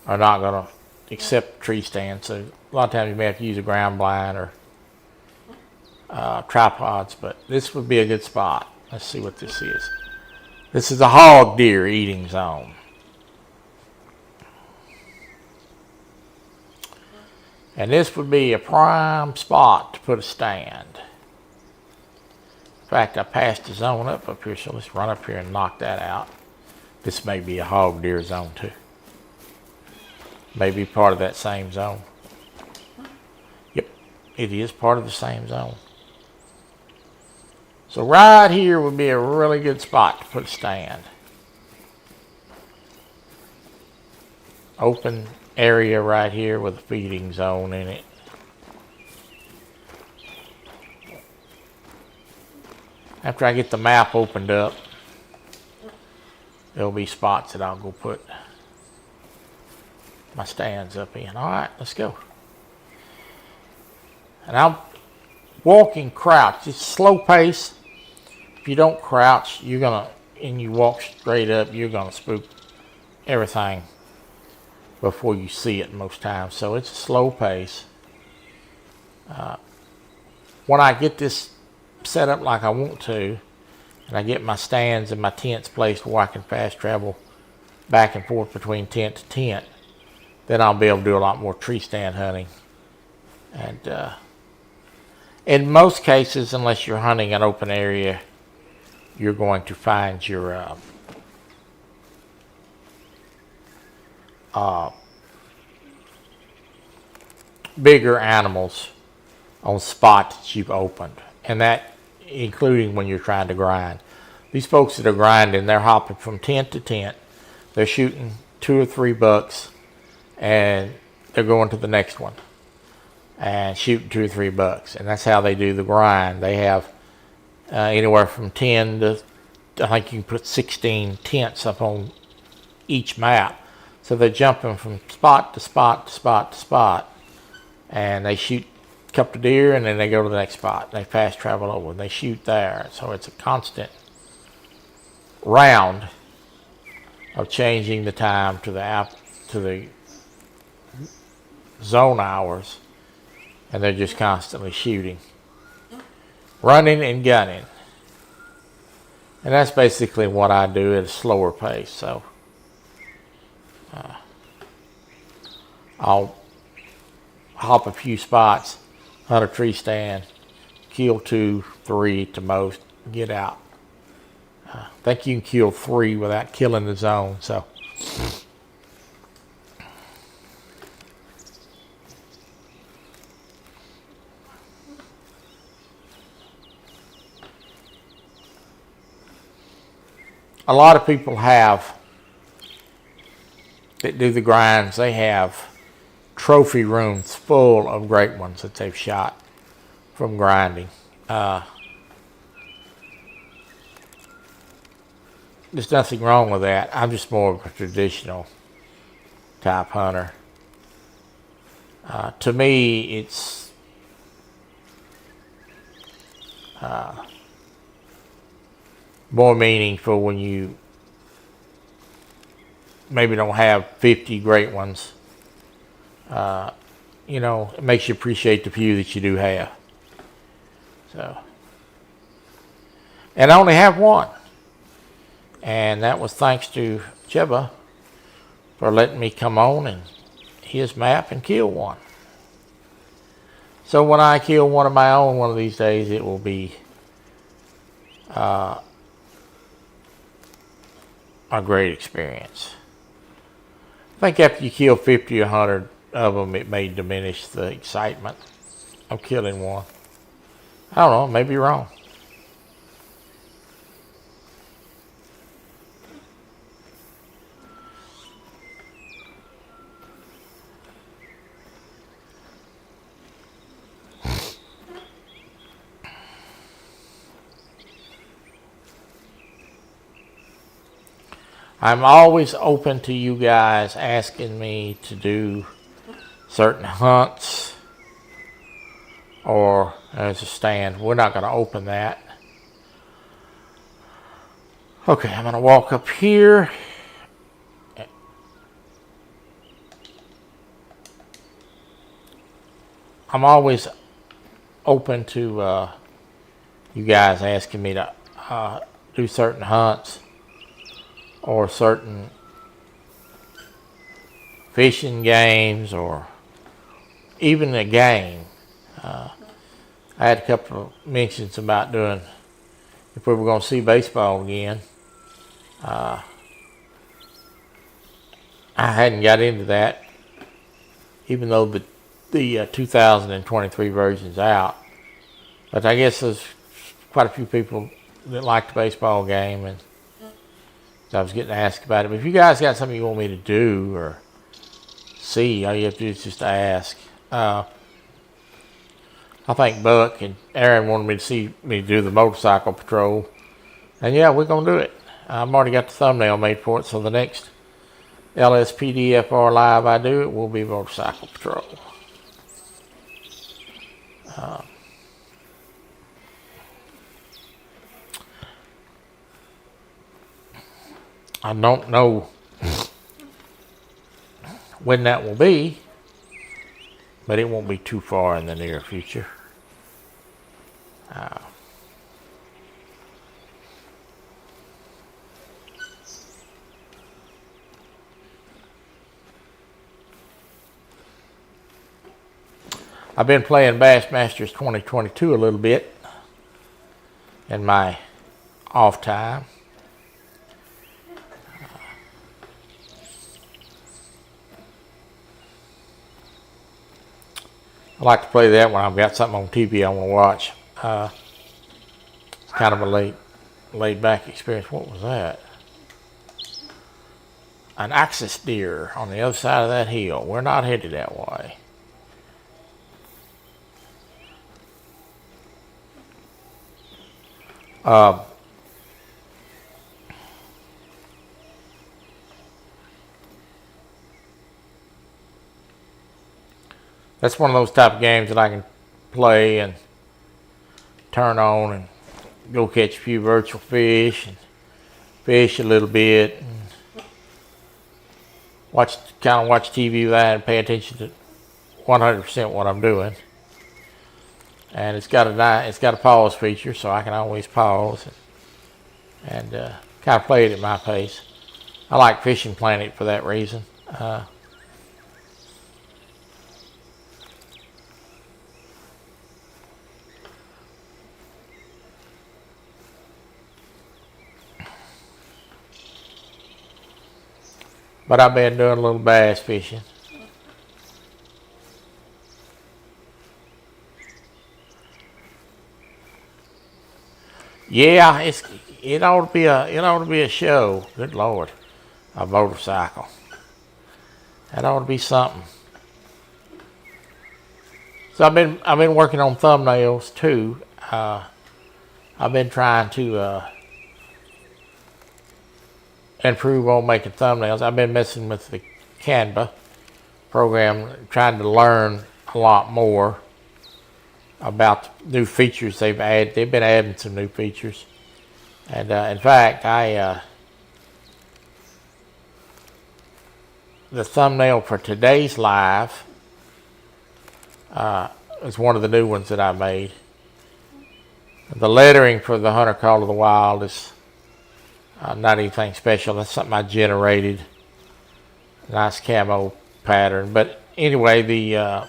are not going to accept tree stands, so a lot of times you may have to use a ground blind or tripods, but this would be a good spot. Let's see what this is. This is a hog deer eating zone. And this would be a prime spot to put a stand. In fact, I passed the zone up here, so let's run up here and knock that out. This may be a hog deer zone too. Maybe part of that same zone. it is part of the same zone. So right here would be a really good spot to put a stand. Open area right here with a feeding zone in it. After I get the map opened up, there'll be spots that I'll go put my stands up in. All right, let's go. And I'm walking crouch. It's slow pace. If you don't crouch, and you walk straight up, you're gonna spook everything before you see it most times. So it's a slow pace. When I get this set up like I want to, and I get my stands and my tents placed where I can fast travel back and forth between tent to tent, then I'll be able to do a lot more tree stand hunting. And in most cases, unless you're hunting an open area, you're going to find your bigger animals on spots that you've opened, and that including when you're trying to grind. These folks that are grinding, they're hopping from tent to tent. They're shooting 2 or 3 bucks, and they're going to the next one and shooting 2 or 3 bucks, and that's how they do the grind. They have anywhere from 10 to, I think you can put 16 tents up on each map. So they're jumping from spot to spot to spot to spot, and they shoot a couple of deer, and then they go to the next spot. They fast travel over, and they shoot there. So it's a constant round of changing the time to the zone hours, and they're just constantly shooting, running and gunning. And that's basically what I do at a slower pace. So I'll hop a few spots, hunt a tree stand, kill 2, 3 at the most, get out. I think you can kill 3 without killing the zone. So a lot of people that do the grinds, they have trophy rooms full of great ones that they've shot from grinding. There's nothing wrong with that. I'm just more of a traditional type hunter. To me, it's more meaningful when you maybe don't have 50 great ones. It makes you appreciate the few that you do have. So, and I only have one, and that was thanks to Javan for letting me come on and his map and kill one. So when I kill one of my own one of these days, it will be a great experience. I think after you kill 50 or 100 of them, it may diminish the excitement of killing one. I don't know, maybe wrong. I'm always open to you guys asking me to do certain hunts or as a stand. We're not going to open that. Okay, I'm going to walk up here. I'm always open to you guys asking me to do certain hunts or certain fishing games or even a game. I had a couple of mentions about doing, if we were going to see baseball again. I hadn't got into that, even though the the 2023 version's out. But I guess there's quite a few people that like the baseball game, and so I was getting asked about it. But if you guys got something you want me to do or see, all you have to do is just ask. I think Buck and Aaron wanted me to do the motorcycle patrol, and yeah, we're gonna do it. I've already got the thumbnail made for it, so the next LSPDFR live I do, it will be motorcycle patrol. I don't know when that will be, but it won't be too far in the near future. I've been playing Bassmasters 2022 a little bit in my off time. I like to play that when I've got something on TV I want to watch. It's kind of a laid back experience. What was that? An axis deer on the other side of that hill. We're not headed that way. That's one of those type of games that I can play and turn on and go catch a few virtual fish and fish a little bit and watch TV with that and pay attention to 100% what I'm doing. And it's got a pause feature, so I can always pause and kind of play it at my pace. I like Fishing Planet for that reason. But I've been doing a little bass fishing. Yeah, it ought to be a show. Good Lord, a motorcycle. That ought to be something. So I've been working on thumbnails too. I've been trying to improve on making thumbnails. I've been messing with the Canva program, trying to learn a lot more about the new features they've added. They've been adding some new features, and in fact, the thumbnail for today's live is one of the new ones that I made. The lettering for the Hunter Call of the Wild is not anything special. That's something I generated. Nice camo pattern. But anyway, the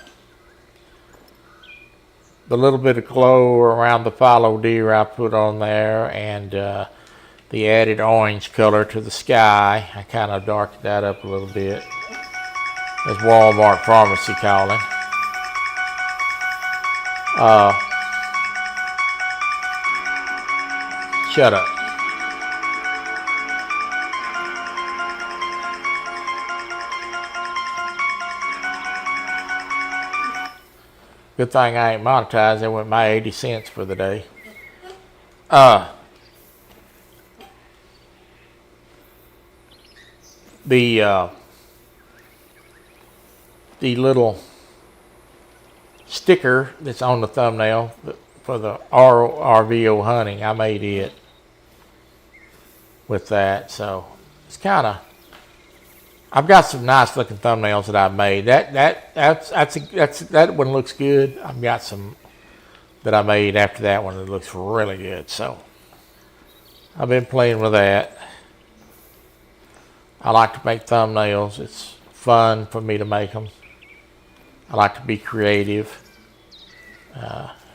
little bit of glow around the fallow deer I put on there, and the added orange color to the sky, I kind of darkened that up a little bit. That's Walmart Pharmacy calling. Shut up. Good thing I ain't monetized. I went my 80 cents for the day. The little sticker that's on the thumbnail for the RVO hunting, I made it with that. So it's kind of, I've got some nice looking thumbnails that I've made. That one looks good. I've got some that I made after that one that looks really good. So I've been playing with that. I like to make thumbnails. It's fun for me to make them. I like to be creative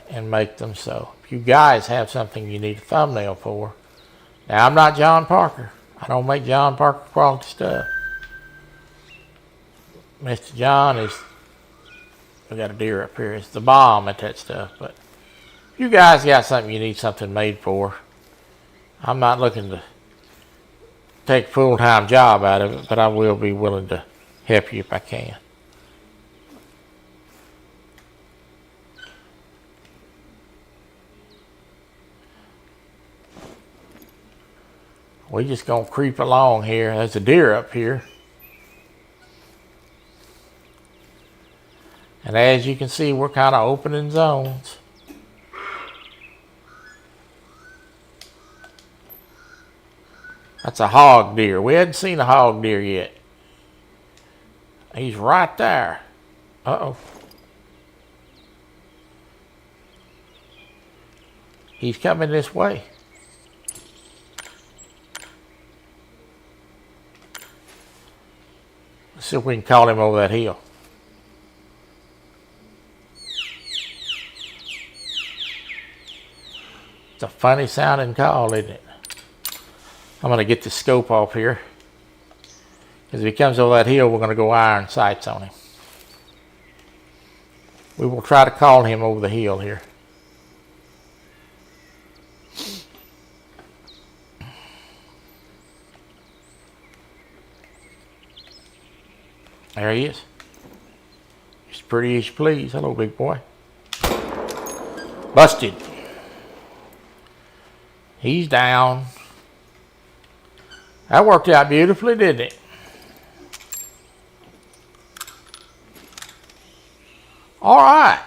and make them. So if you guys have something you need a thumbnail for, now I'm not John Parker. I don't make John Parker quality stuff. Mr. John is We got a deer up here. It's the bomb at that stuff. But if you guys got something you need something made for, I'm not looking to take a full-time job out of it, but I will be willing to help you if I can. We just gonna creep along here. There's a deer up here. And as you can see, we're kind of opening zones. That's a hog deer. We hadn't seen a hog deer yet. He's right there. Uh-oh. He's coming this way. Let's see if we can call him over that hill. It's a funny sounding call, isn't it? I'm going to get the scope off here. Because if he comes over that hill, we're going to go iron sights on him. We will try to call him over the hill here. There he is. He's pretty as you please. Hello, big boy. Busted. He's down. That worked out beautifully, didn't it? All right.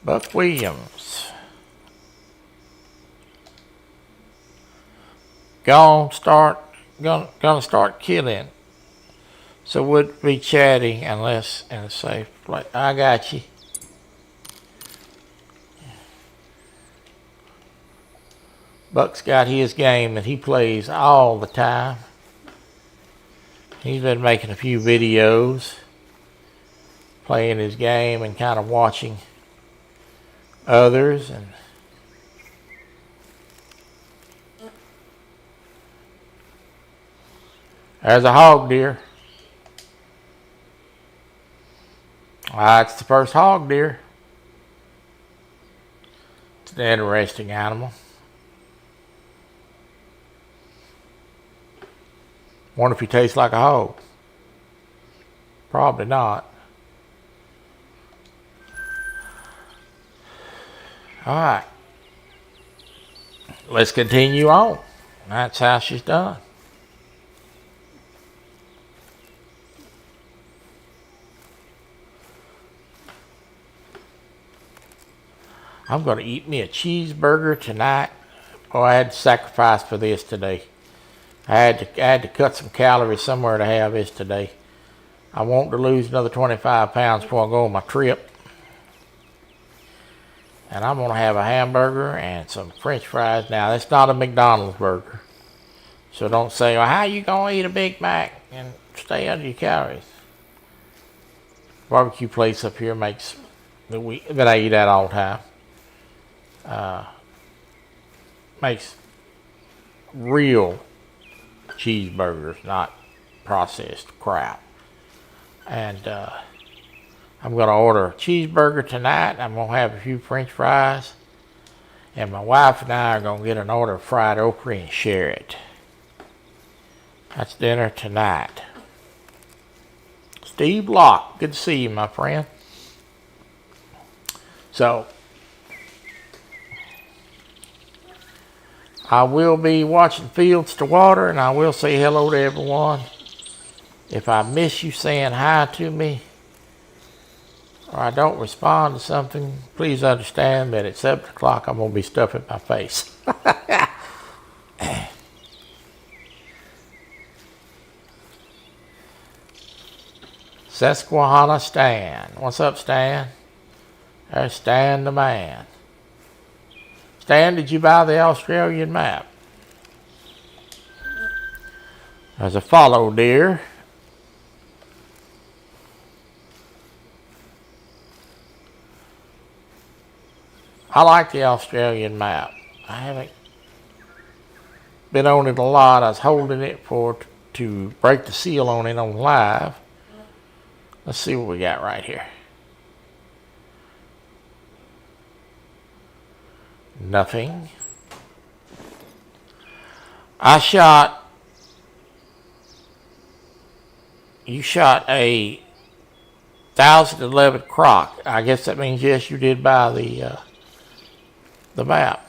Buck Williams. Gonna start killing. So we'll be chatting unless in a safe place. I got you. Buck's got his game that he plays all the time. He's been making a few videos, playing his game and kind of watching others. And there's a hog deer. It's the first hog deer. It's an interesting animal. Wonder if he tastes like a hog. Probably not. Alright. Let's continue on. That's how she's done. I'm going to eat me a cheeseburger tonight. Oh, I had to sacrifice for this today. I had to cut some calories somewhere to have this today. I want to lose another 25 pounds before I go on my trip. And I'm going to have a hamburger and some french fries. Now, that's not a McDonald's burger. So don't say, well, how you going to eat a Big Mac and stay under your calories? Barbecue place up here makes that I eat at all the time. Makes real cheeseburgers, not processed crap. And I'm going to order a cheeseburger tonight. I'm going to have a few french fries. And my wife and I are going to get an order of fried okra and share it. That's dinner tonight. Steve Locke, good to see you, my friend. So, I will be watching Fields to Water, and I will say hello to everyone. If I miss you saying hi to me, or I don't respond to something, please understand that at 7 o'clock I'm going to be stuffing my face. Susquehanna Stan. What's up, Stan? There's Stan the man. Stan, did you buy the Australian map? There's a fallow deer. I like the Australian map. I haven't been on it a lot. I was holding it for to break the seal on it on live. Let's see what we got right here. Nothing. You shot a 1011 croc. I guess that means yes, you did buy the map.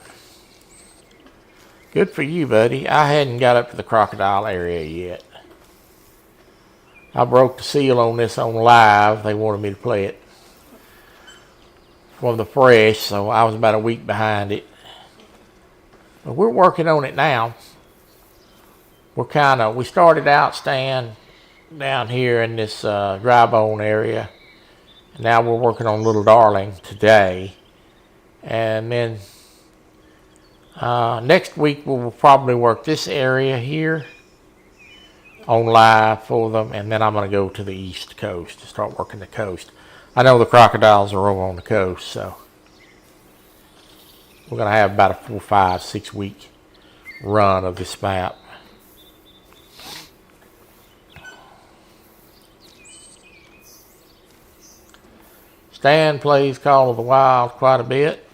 Good for you, buddy. I hadn't got up to the crocodile area yet. I broke the seal on this on live. They wanted me to play it from the fresh, so I was about a week behind it. But we're working on it now. We started out staying down here in this dry bone area. Now we're working on Little Darling today. And then next week we'll probably work this area here on live for them. And then I'm going to go to the East Coast to start working the coast. I know the crocodiles are over on the coast, so we're going to have about a 4, 5, 6 week run of this map. Stan plays Call of the Wild quite a bit.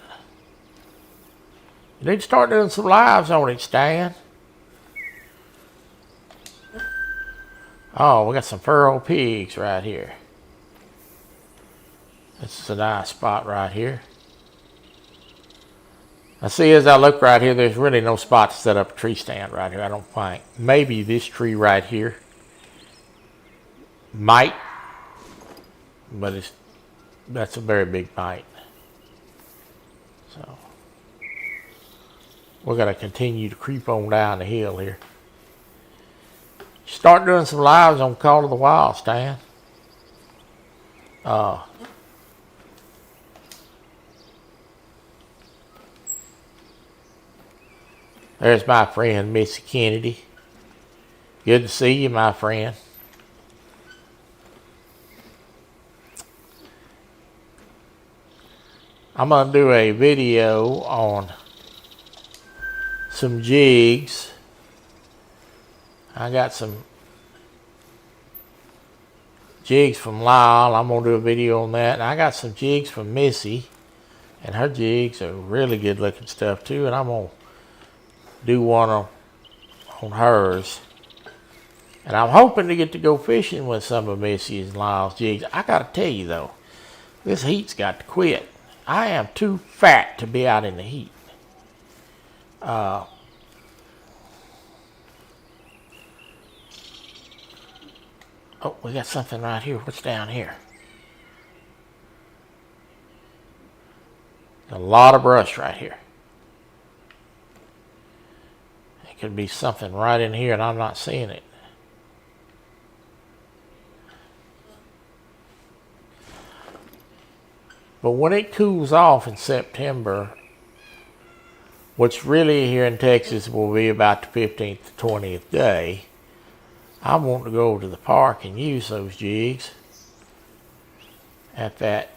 You need to start doing some lives on it, Stan. Oh, we got some feral pigs right here. This is a nice spot right here. I see as I look right here, there's really no spot to set up a tree stand right here, I don't think. Maybe this tree right here might, but that's a very big might. So we're going to continue to creep on down the hill here. Start doing some lives on Call of the Wild, Stan. There's my friend, Missy Kennedy. Good to see you, my friend. I'm going to do a video on some jigs. I got some jigs from Lyle. I'm going to do a video on that. And I got some jigs from Missy. And her jigs are really good looking stuff too. And I'm going to do one on hers. And I'm hoping to get to go fishing with some of Missy's and Lyle's jigs. I got to tell you though, this heat's got to quit. I am too fat to be out in the heat. Oh, we got something right here. What's down here? A lot of brush right here. It could be something right in here and I'm not seeing it. But when it cools off in September, which really here in Texas will be about the 15th to 20th day, I want to go over to the park and use those jigs at that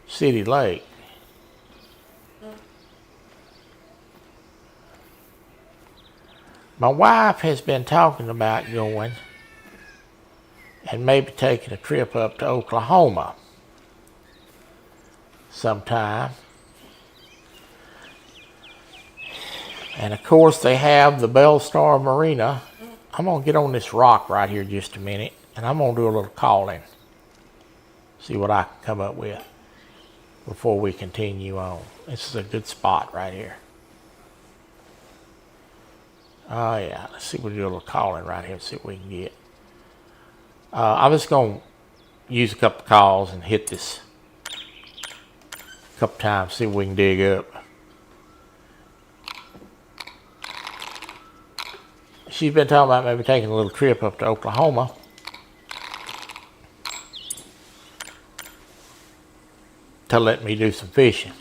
city lake. My wife has been talking about going and maybe taking a trip up to Oklahoma sometime. And of course they have the Bell Star Marina. I'm going to get on this rock right here just a minute and I'm going to do a little calling. See what I can come up with before we continue on. This is a good spot right here. Oh yeah, let's see if we can do a little calling right here and see what we can get. I'm just going to use a couple of calls and hit this a couple times, see if we can dig up. She's been talking about maybe taking a little trip up to Oklahoma. To let me do some fishing.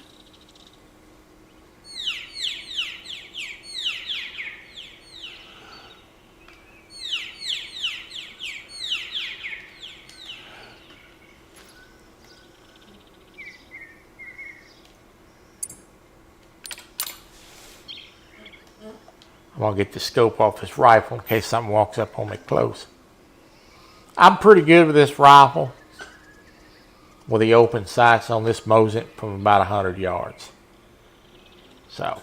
going to get the scope off this rifle in case something walks up on me close. I'm pretty good with this rifle with the open sights on this Mosin from about 100 yards. So,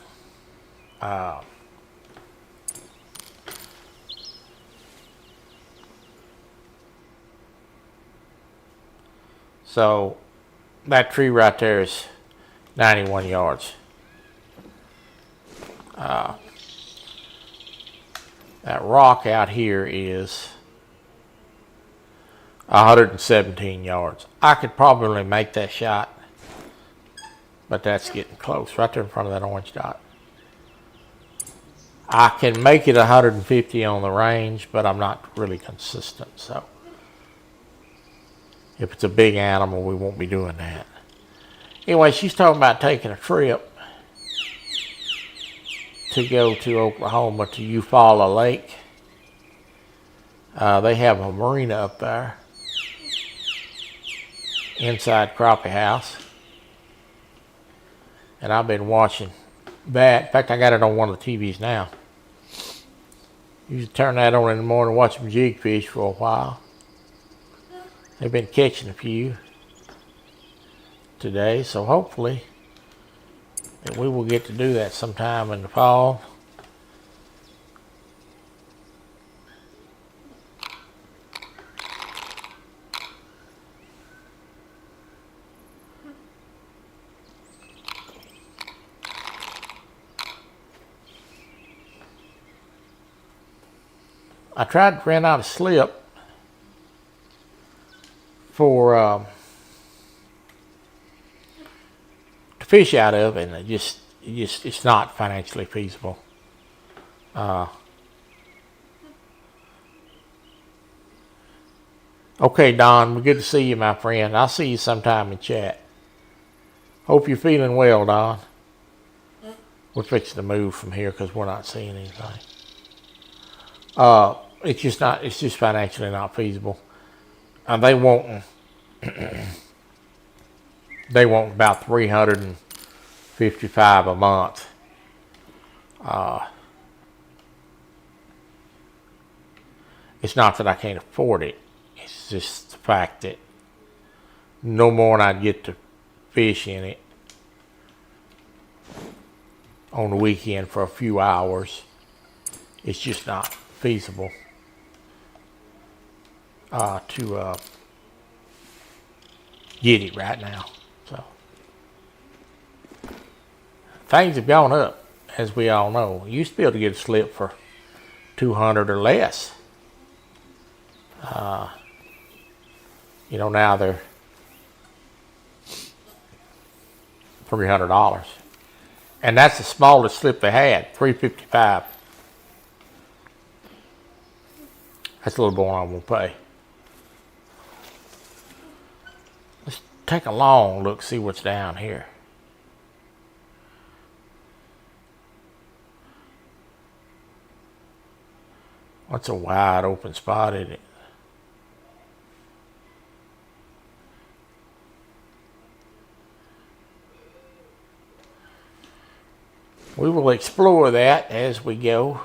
that tree right there is 91 yards. That rock out here is 117 yards. I could probably make that shot, but that's getting close. Right there in front of that orange dot. I can make it 150 on the range, but I'm not really consistent. So if it's a big animal, we won't be doing that. Anyway, she's talking about taking a trip to go to Oklahoma to Eufaula Lake. They have a marina up there inside Crappie House. And I've been watching that. In fact, I got it on one of the TVs now. Usually turn that on in the morning and watch them jig fish for a while. They've been catching a few today, so hopefully that we will get to do that sometime in the fall. I tried to rent out a slip for to fish out of, and it's not financially feasible. Okay, Don, we're good to see you, my friend. I'll see you sometime in chat. Hope you're feeling well, Don. We're fixing to move from here because we're not seeing anything. It's just financially not feasible. They want about $355 a month. It's not that I can't afford it. It's just the fact that no more than I'd get to fish in it on the weekend for a few hours. It's just not feasible to get it right now. So things have gone up, as we all know. You used to be able to get a slip for $200 or less. Now they're $300, and that's the smallest slip they had, $355. That's a little more I won't pay. Let's take a long look, see what's down here. What's a wide open spot in it? We will explore that as we go.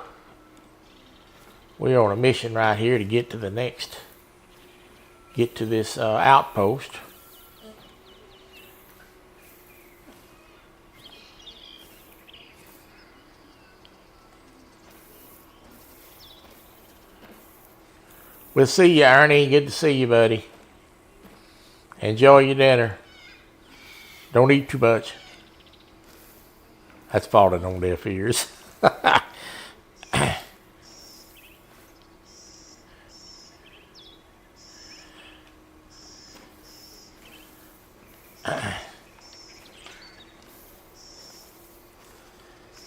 We're on a mission right here to get to this outpost. We'll see you, Ernie. Good to see you, buddy. Enjoy your dinner. Don't eat too much. That's falling on deaf ears.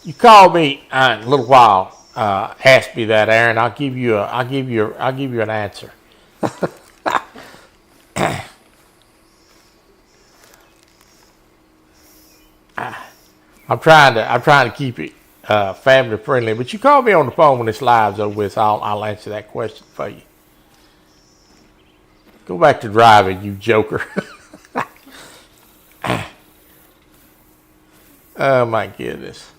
You call me in a little while. Ask me that, Aaron. I'll give you an answer. I'm trying to keep it family friendly, but you call me on the phone when this live's over with. I'll answer that question for you. Go back to driving, you joker. Oh my goodness.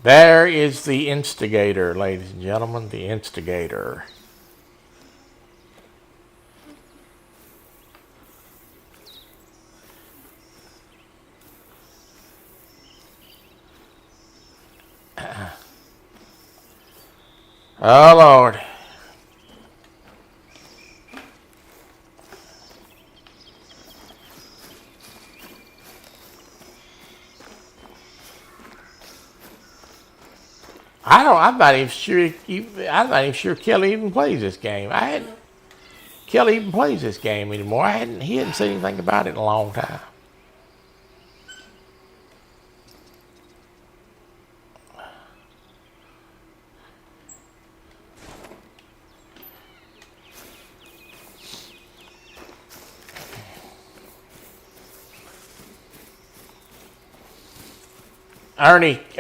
There is the instigator, ladies and gentlemen, the instigator. Oh, Lord. I'm not even sure Kelly even plays this game. Kelly even plays this game anymore. He hadn't said anything about it in a long time.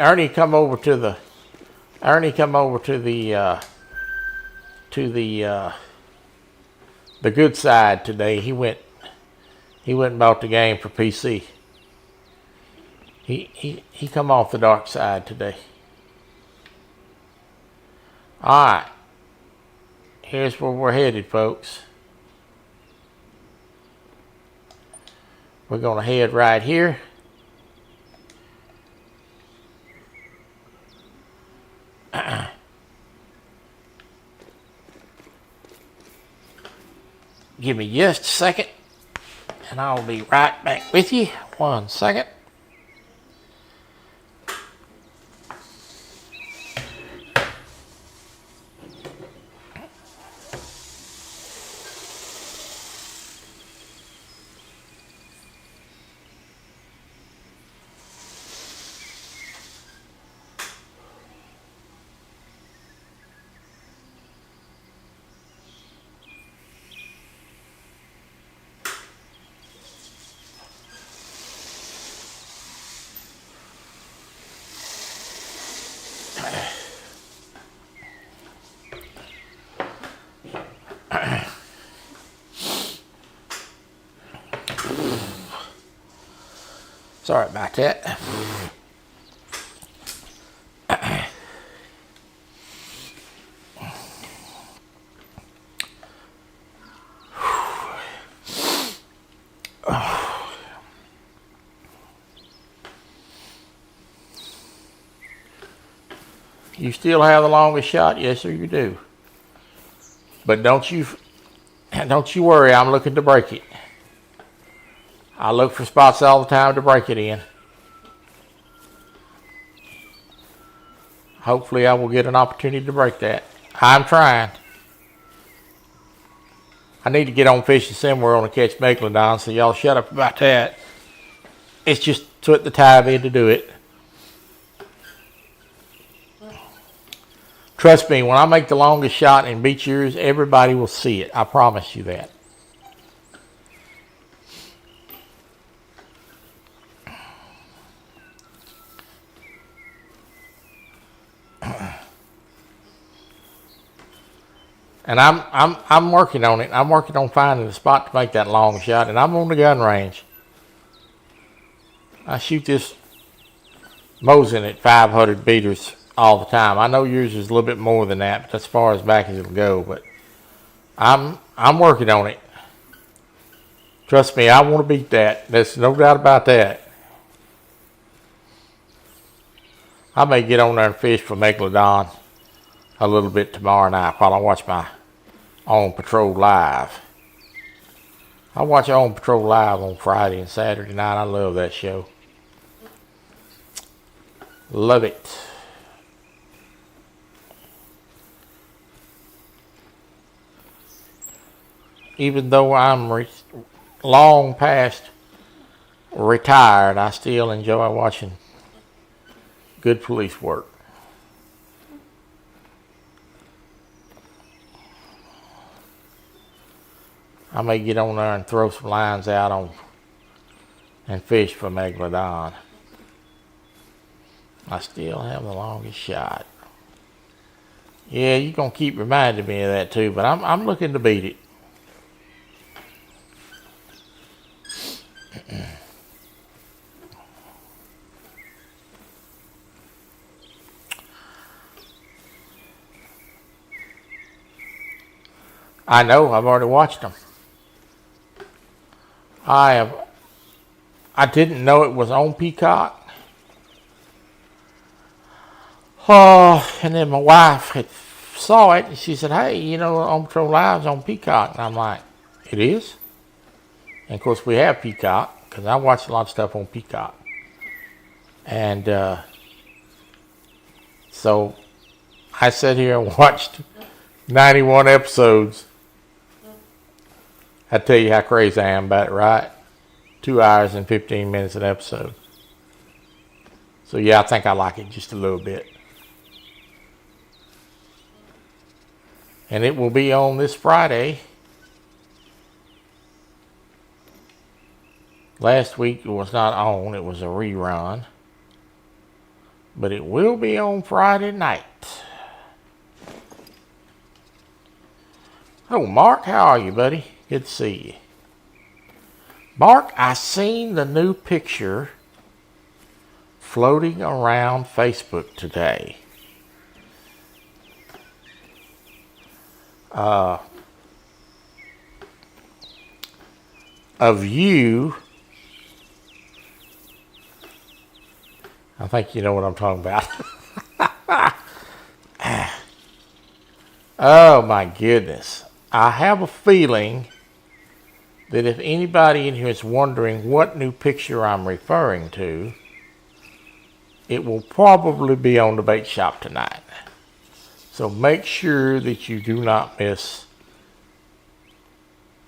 Ernie come over to the good side today. He went and bought the game for PC. He come off the dark side today. All right. Here's where we're headed, folks. We're going to head right here. Give me just a second, and I'll be right back with you. 1 second. Sorry about that. You still have the longest shot? Yes, sir, you do. But don't you worry, I'm looking to break it. I look for spots all the time to break it in. Hopefully I will get an opportunity to break that. I'm trying. I need to get on fishing somewhere on to catch megalodon, so y'all shut up about that. It's just took the time in to do it. Trust me, when I make the longest shot and beat yours, everybody will see it. I promise you that. And I'm working on it. I'm working on finding a spot to make that long shot, and I'm on the gun range. I shoot this Mosin at 500 meters all the time. I know yours is a little bit more than that, but that's as far as back as it'll go. But I'm working on it. Trust me, I want to beat that. There's no doubt about that. I may get on there and fish for megalodon a little bit tomorrow night while I watch my On Patrol Live. I watch On Patrol Live on Friday and Saturday night. I love that show. Love it. Even though I'm long past retired, I still enjoy watching good police work. I may get on there and throw some lines out on and fish for megalodon. I still have the longest shot. Yeah, you're gonna keep reminding me of that too, but I'm looking to beat it. I know. I've already watched them. I didn't know it was on Peacock. Oh, and then my wife had saw it, and she said, "Hey, you know, On Patrol Live's on Peacock." And I'm like, "It is?" And of course, we have Peacock because I watch a lot of stuff on Peacock. And so I sat here and watched 91 episodes. I tell you how crazy I am about it, right? 2 hours and 15 minutes an episode. So yeah, I think I like it just a little bit. And it will be on this Friday. Last week it was not on, it was a rerun. But it will be on Friday night. Oh, Mark, how are you, buddy? Good to see you. Mark, I seen the new picture floating around Facebook today. Of you. I think you know what I'm talking about. Oh my goodness. I have a feeling that if anybody in here is wondering what new picture I'm referring to, it will probably be on the bait shop tonight. So make sure that you do not miss.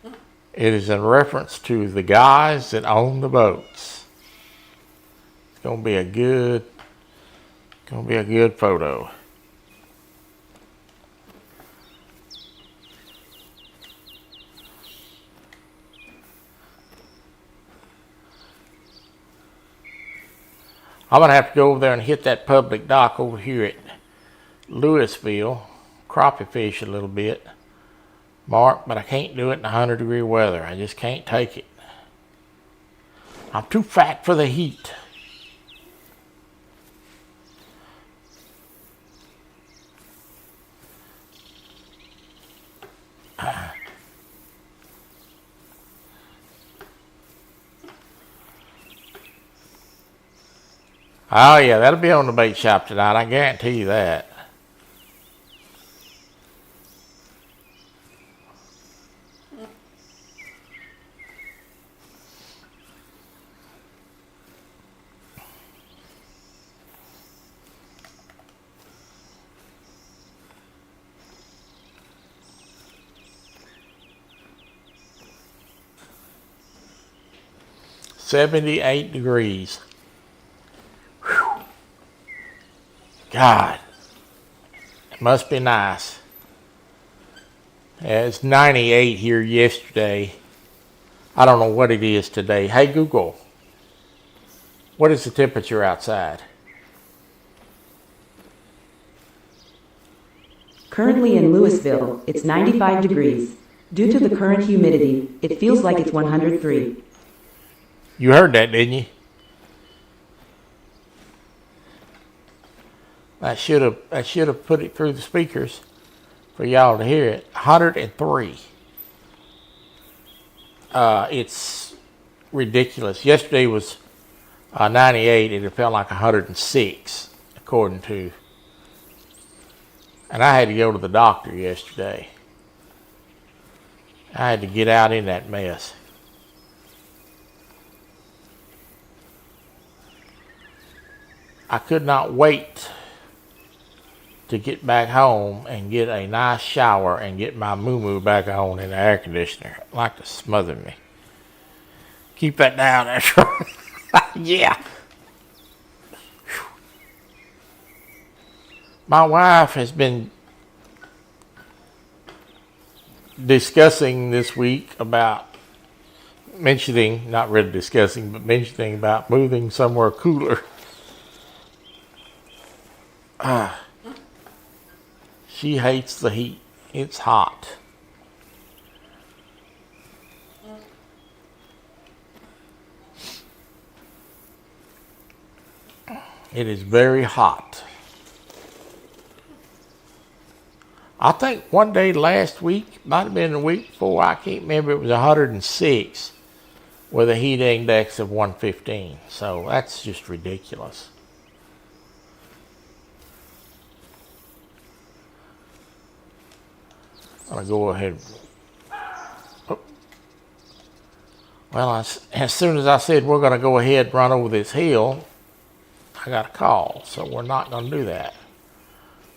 It is in reference to the guys that own the boats. It's gonna be a good photo. I'm going to have to go over there and hit that public dock over here at Louisville, crappie fish a little bit, Mark, but I can't do it in 100-degree weather. I just can't take it. I'm too fat for the heat. Oh yeah, that'll be on the bait shop tonight. I guarantee you that. $78 degrees. Whew. God, it must be nice. Yeah, it's 98 here yesterday. I don't know what it is today. Hey Google, what is the temperature outside? Currently in Louisville, it's 95 degrees. Due to the current humidity, it feels like it's 103. You heard that, didn't you? I should have put it through the speakers for y'all to hear it. 103. It's ridiculous. Yesterday was 98, and it felt like 106, according to. And I had to go to the doctor yesterday. I had to get out in that mess. I could not wait to get back home and get a nice shower and get my moo-moo back on in the air conditioner. It'd like to smother me. Keep that down, that's right. Yeah. My wife has been discussing this week about mentioning, not really discussing, but mentioning about moving somewhere cooler. She hates the heat. It's hot. It is very hot. I think one day last week, might have been the week before, I can't remember, it was 106 with a heat index of 115. So that's just ridiculous. I'm going to go ahead. Oh. Well, as soon as I said we're going to go ahead and run over this hill, I got a call. So we're not going to do that.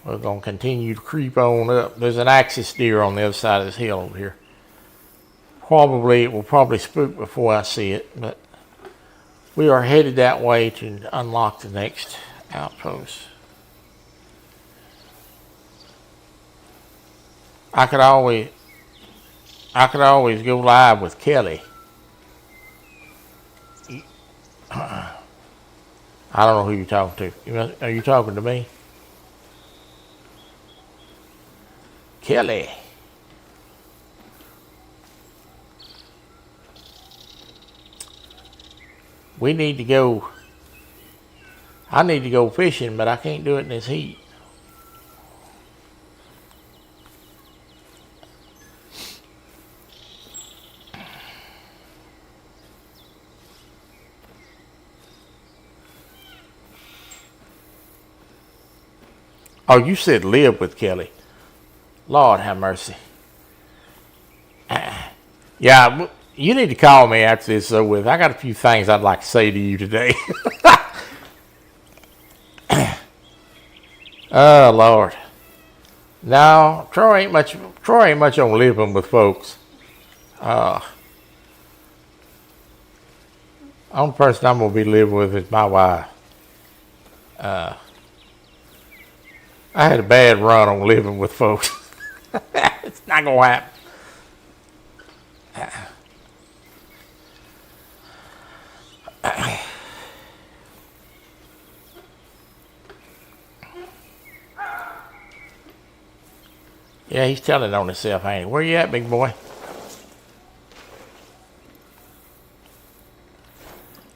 We're going to continue to creep on up. There's an axis deer on the other side of this hill over here. It will probably spook before I see it, but we are headed that way to unlock the next outpost. I could always go live with Kelly. I don't know who you're talking to. Are you talking to me? Kelly. We need to go. I need to go fishing, but I can't do it in this heat. Oh, you said live with Kelly. Lord have mercy. Yeah, you need to call me after this is over with. I got a few things I'd like to say to you today. Oh, Lord. No, Troy ain't much on living with folks. Only person I'm going to be living with is my wife. I had a bad run on living with folks. It's not going to happen. Yeah, he's telling on himself, ain't he? Where you at, big boy?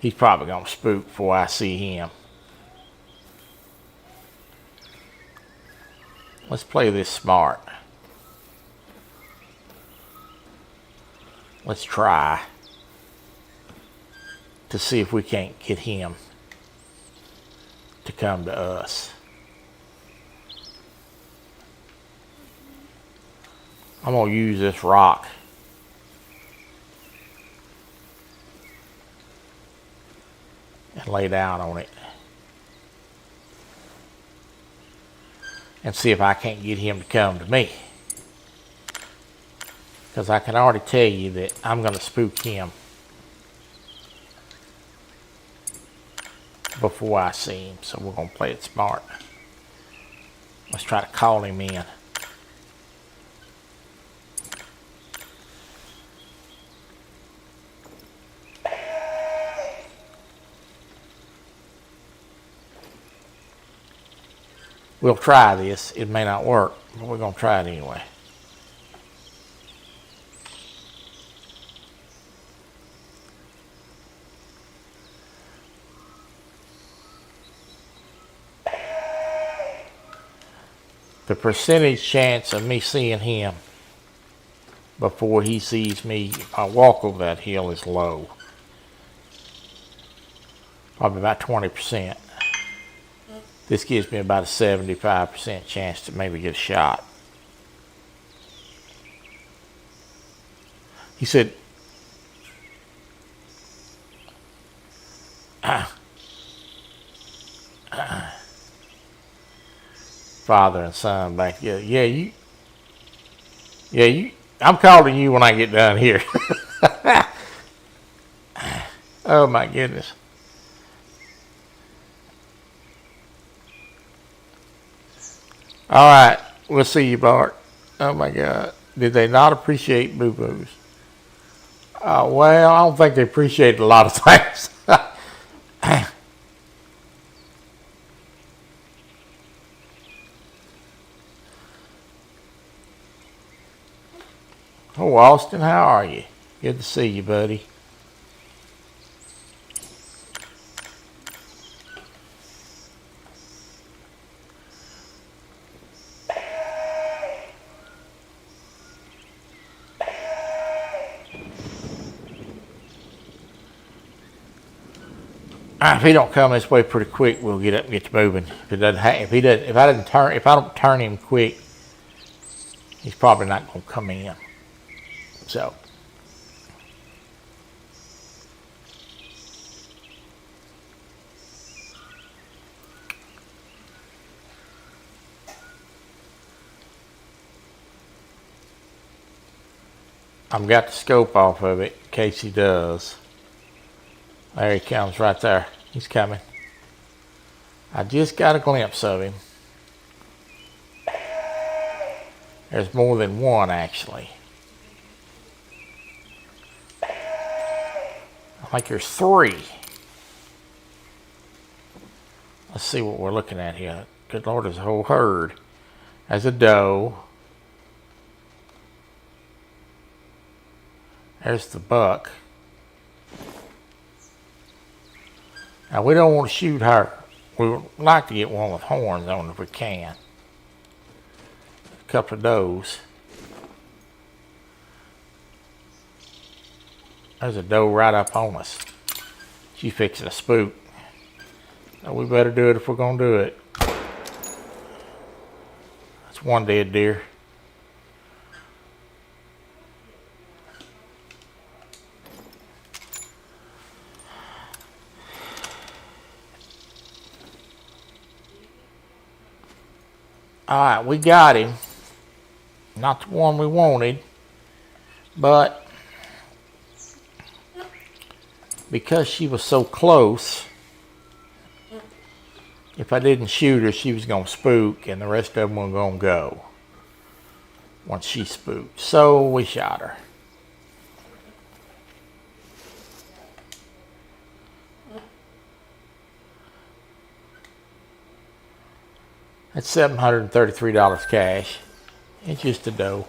He's probably going to spook before I see him. Let's play this smart. Let's try to see if we can't get him to come to us. I'm going to use this rock and lay down on it and see if I can't get him to come to me. Because I can already tell you that I'm going to spook him before I see him. So we're going to play it smart. Let's try to call him in. We'll try this. It may not work, but we're going to try it anyway. The percentage chance of me seeing him before he sees me if I walk over that hill is low. Probably about 20%. This gives me about a 75% chance to maybe get a shot. He said, father and son back together. I'm calling you when I get done here. Oh my goodness. All right, we'll see you, Bart. Oh my God, did they not appreciate boo-boos? Well, I don't think they appreciate a lot of things. Oh, Austin, how are you? Good to see you, buddy. If he don't come this way pretty quick, we'll get up and get to moving. If I don't turn him quick, he's probably not gonna come in. So. I've got the scope off of it in case he does. There he comes right there. He's coming. I just got a glimpse of him. There's more than one actually. I think there's 3. Let's see what we're looking at here. Good Lord, there's a whole herd. There's a doe. There's the buck. Now we don't want to shoot her. We would like to get one with horns on if we can. A couple of does. There's a doe right up on us. She's fixing a spook. Now we better do it if we're going to do it. That's one dead deer. Alright, we got him. Not the one we wanted, but because she was so close, if I didn't shoot her, she was going to spook and the rest of them were going to go once she spooked. So we shot her. That's $733 cash. It's just a doe.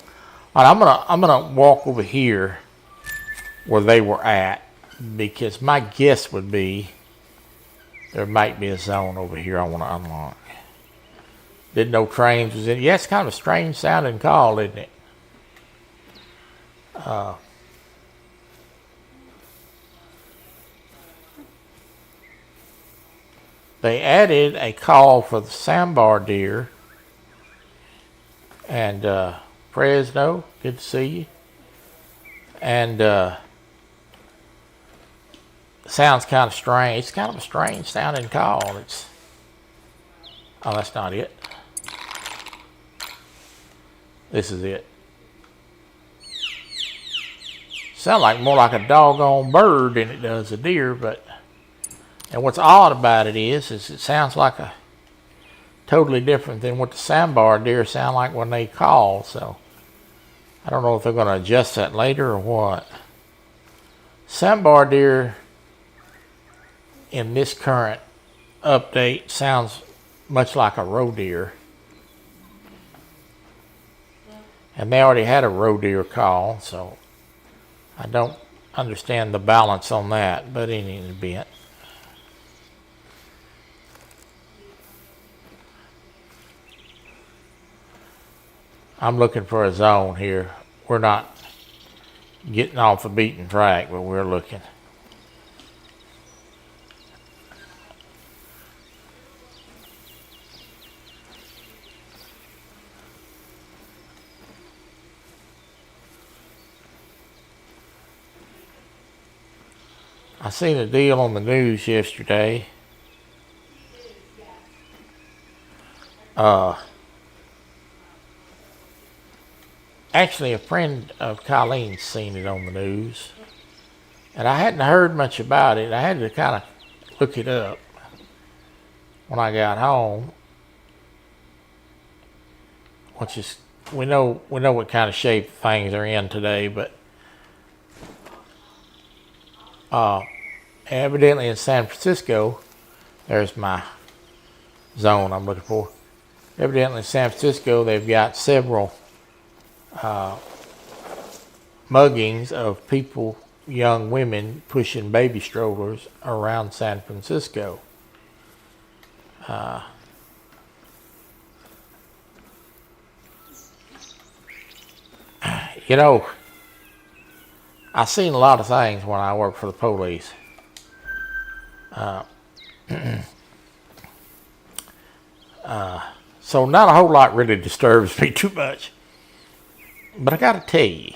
All right, I'm gonna walk over here where they were at because my guess would be there might be a zone over here I want to unlock. Didn't know trains was in. Yeah, it's kind of a strange sounding call, isn't it? They added a call for the Sambar deer. And Fresno, good to see you. And sounds kind of strange. It's kind of a strange sounding call. Oh, that's not it. This is it. Sounds like more like a doggone bird than it does a deer, but and what's odd about it is it sounds like a totally different than what the Sambar deer sound like when they call. So I don't know if they're going to adjust that later or what. Sambar deer in this current update sounds much like a roe deer. And they already had a roe deer call, so I don't understand the balance on that, but in any event. I'm looking for a zone here. We're not getting off the beaten track, but we're looking. I seen a deal on the news yesterday. Actually, a friend of Colleen's seen it on the news, and I hadn't heard much about it. I had to kind of look it up when I got home, which is we know what kind of shape things are in today, but evidently in San Francisco, there's my zone I'm looking for. Evidently in San Francisco, they've got several muggings of people, young women, pushing baby strollers around San Francisco. You know, I've seen a lot of things when I worked for the police. So not a whole lot really disturbs me too much. But I got to tell you,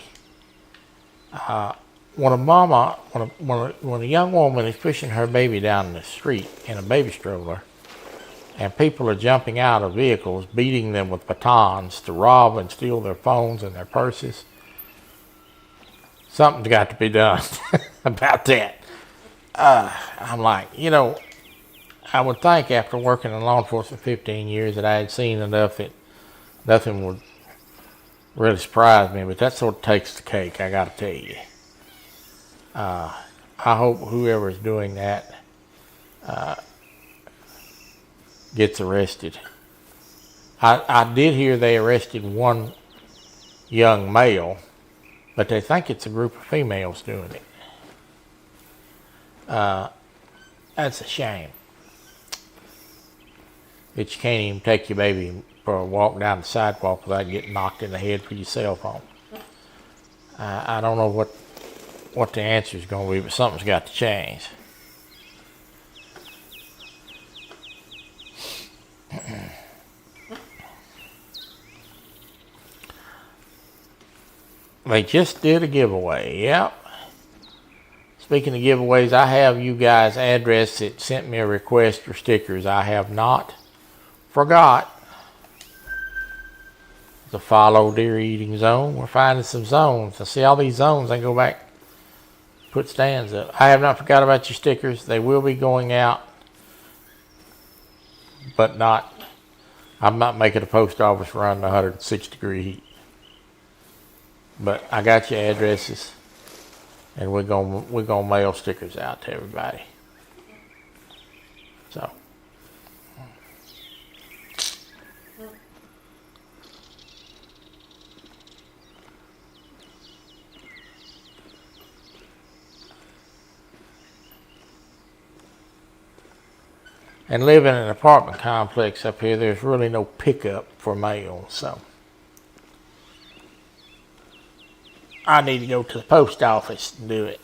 when a young woman is pushing her baby down the street in a baby stroller, and people are jumping out of vehicles, beating them with batons to rob and steal their phones and their purses, something's got to be done about that. I'm like, I would think after working in law enforcement 15 years that I had seen enough that nothing would really surprise me, but that sort of takes the cake, I got to tell you. I hope whoever is doing that gets arrested. I did hear they arrested one young male, but they think it's a group of females doing it. That's a shame. That you can't even take your baby for a walk down the sidewalk without getting knocked in the head with your cell phone. I don't know what the answer is going to be, but something's got to change. They just did a giveaway. Yep. Speaking of giveaways, I have you guys' address that sent me a request for stickers. I have not forgot. The Fallow deer eating zone. We're finding some zones. I see all these zones. I go back, put stands up. I have not forgot about your stickers. They will be going out, but I'm not making a post office run in 106-degree heat. But I got your addresses, and we're gonna mail stickers out to everybody. So. And living in an apartment complex up here, there's really no pickup for mail, so I need to go to the post office and do it.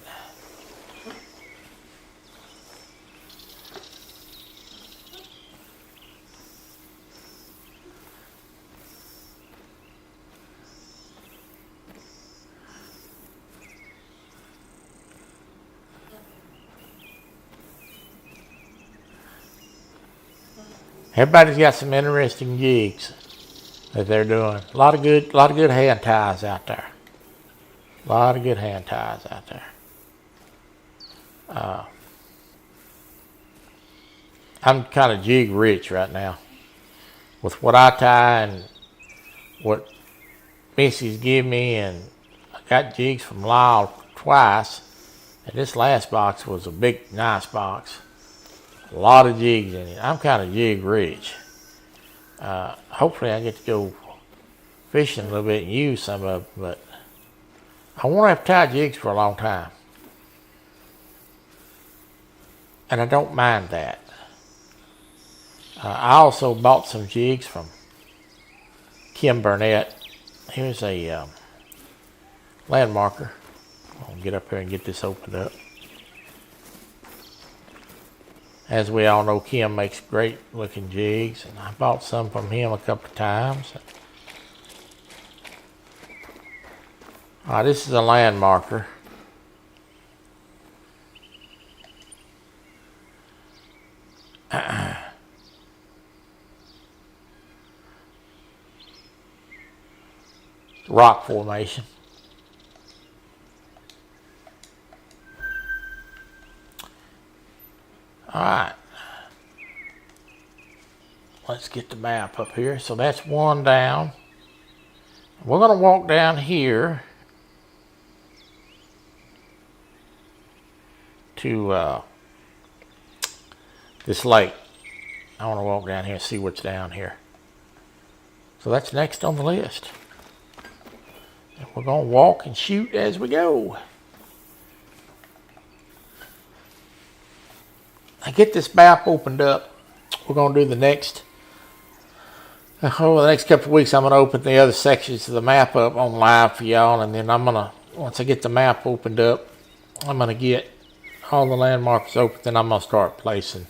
Everybody's got some interesting jigs that they're doing. A lot of good hand ties out there. A lot of good hand ties out there. I'm kind of jig rich right now with what I tie and what Missy's give me, and I got jigs from Lyle twice, and this last box was a big, nice box. A lot of jigs in it. I'm kind of jig rich. Hopefully I get to go fishing a little bit and use some of them, but I won't have to tie jigs for a long time. And I don't mind that. I also bought some jigs from Kim Burnett. Here's a landmarker. I'll get up here and get this opened up. As we all know, Kim makes great looking jigs, and I bought some from him a couple of times. This is a landmarker. Rock formation. Alright, let's get the map up here. So that's one down. We're going to walk down here to this lake. I want to walk down here and see what's down here. So that's next on the list. And we're going to walk and shoot as we go. I get this map opened up. We're going to do the next couple of weeks. I'm going to open the other sections of the map up on live for y'all, and then once I get the map opened up, I'm going to get all the landmarks open. Then I'm going to start placing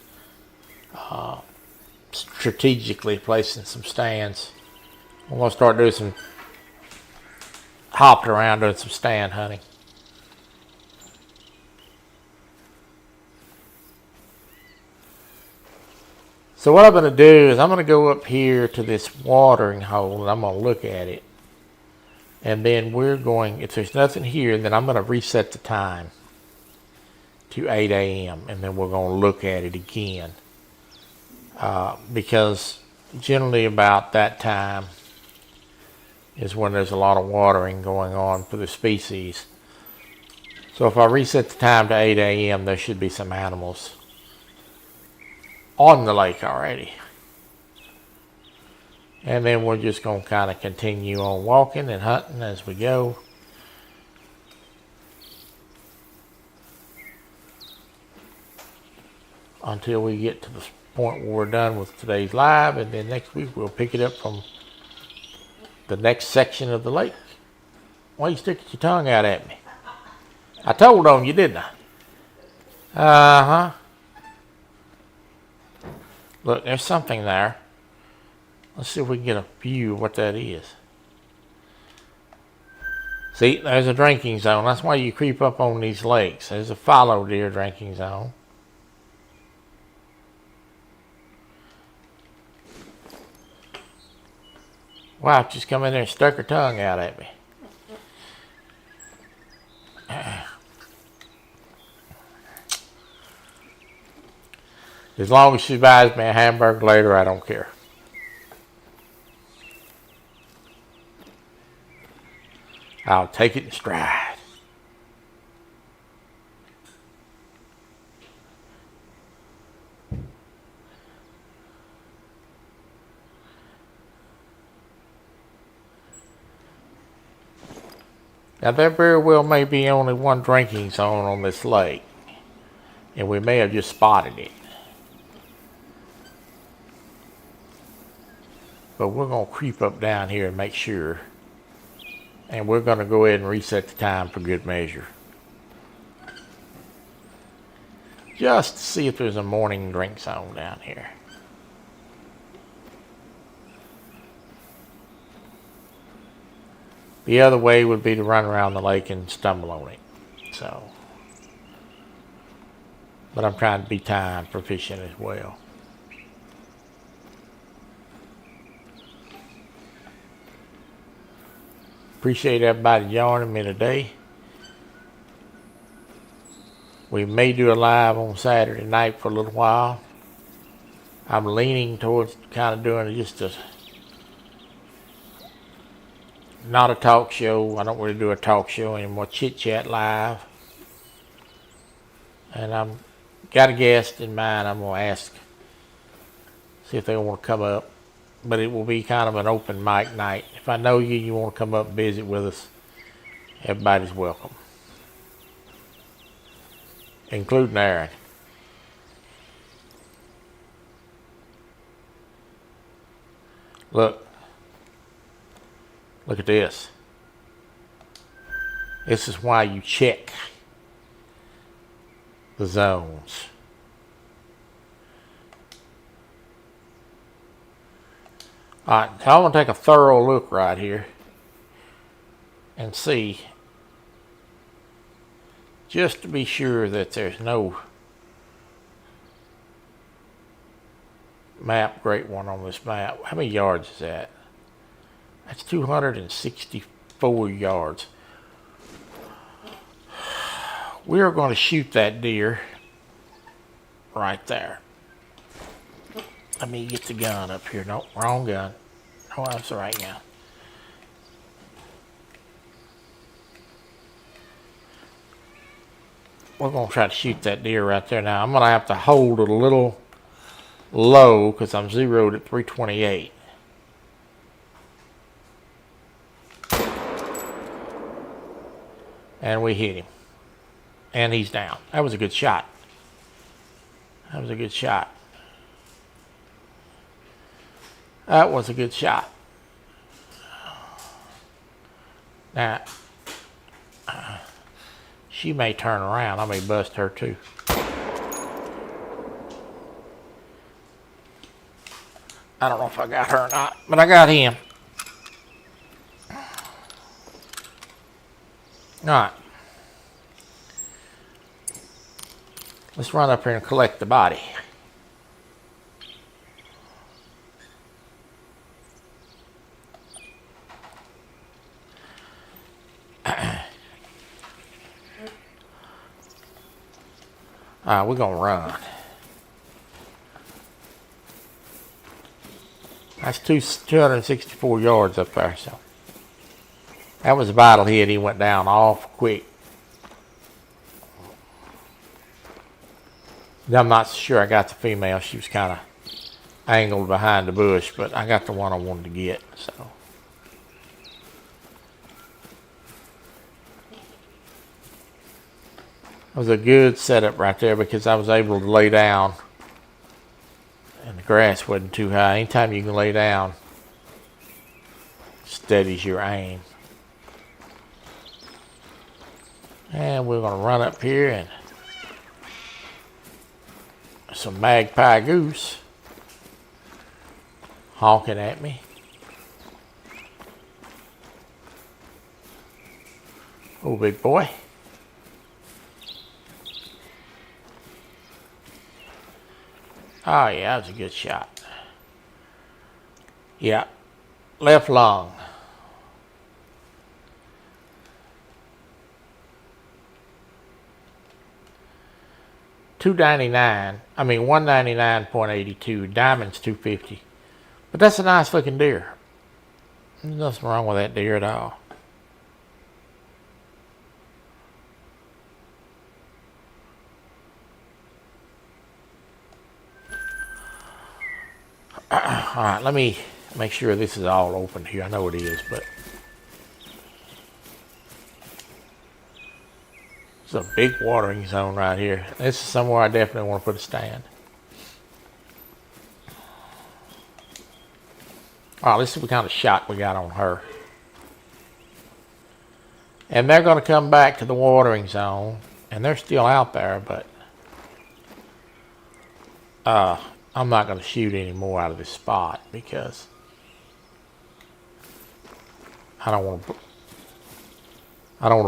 strategically placing some stands. I'm going to start doing some hopping around doing some stand hunting. So what I'm going to do is I'm going to go up here to this watering hole and I'm going to look at it. And then we're going, if there's nothing here, then I'm going to reset the time to 8 a.m. and then we're going to look at it again. Because generally about that time is when there's a lot of watering going on for the species. So if I reset the time to 8 a.m., there should be some animals on the lake already. And then we're just going to kind of continue on walking and hunting as we go. Until we get to the point where we're done with today's live, and then next week we'll pick it up from the next section of the lake. Why you sticking your tongue out at me? I told on you, didn't I? Uh-huh. Look, there's something there. Let's see if we can get a view of what that is. See, there's a drinking zone. That's why you creep up on these lakes. There's a fallow deer drinking zone. Wife just come in there and stuck her tongue out at me. As long as she buys me a hamburger later, I don't care. I'll take it in stride. Now there very well may be only one drinking zone on this lake, and we may have just spotted it. But we're going to creep up down here and make sure. And we're going to go ahead and reset the time for good measure. Just to see if there's a morning drink zone down here. The other way would be to run around the lake and stumble on it. So, but I'm trying to be time proficient as well. Appreciate everybody joining me today. We may do a live on Saturday night for a little while. I'm leaning towards kind of doing just a, not a talk show. I don't really do a talk show anymore. Chit Chat Live. And I'm got a guest in mind. I'm going to ask, see if they want to come up. But it will be kind of an open mic night. If I know you, you want to come up and visit with us, everybody's welcome. Including Aaron. Look. Look at this. This is why you check the zones. Alright, so I want to take a thorough look right here and see, just to be sure that there's no map, great one on this map. How many yards is that? That's 264 yards. We are going to shoot that deer right there. Let me get the gun up here. Nope, wrong gun. Oh, that's the right gun. We're going to try to shoot that deer right there. Now, I'm going to have to hold it a little low because I'm zeroed at 328. And we hit him. And he's down. That was a good shot. That was a good shot. That was a good shot. Now, she may turn around. I may bust her too. I don't know if I got her or not, but I got him. Alright. Let's run up here and collect the body. Alright, we're gonna run. That's 264 yards up there, so. That was a vital hit. He went down awful quick. I'm not sure I got the female. She was kind of angled behind the bush, but I got the one I wanted to get, so. It was a good setup right there because I was able to lay down and the grass wasn't too high. Anytime you can lay down, steadies your aim. And we're going to run up here and some magpie goose honking at me. Oh, big boy. Oh, yeah, that was a good shot. Yeah, left lung. $2.99. I mean, 199.82. Diamond's $2.50. But that's a nice looking deer. There's nothing wrong with that deer at all. Alright, let me make sure this is all open here. I know it is, but it's a big watering zone right here. This is somewhere I definitely want to put a stand. Alright, let's see what kind of shot we got on her. And they're going to come back to the watering zone, and they're still out there, but I'm not going to shoot any more out of this spot because I don't want to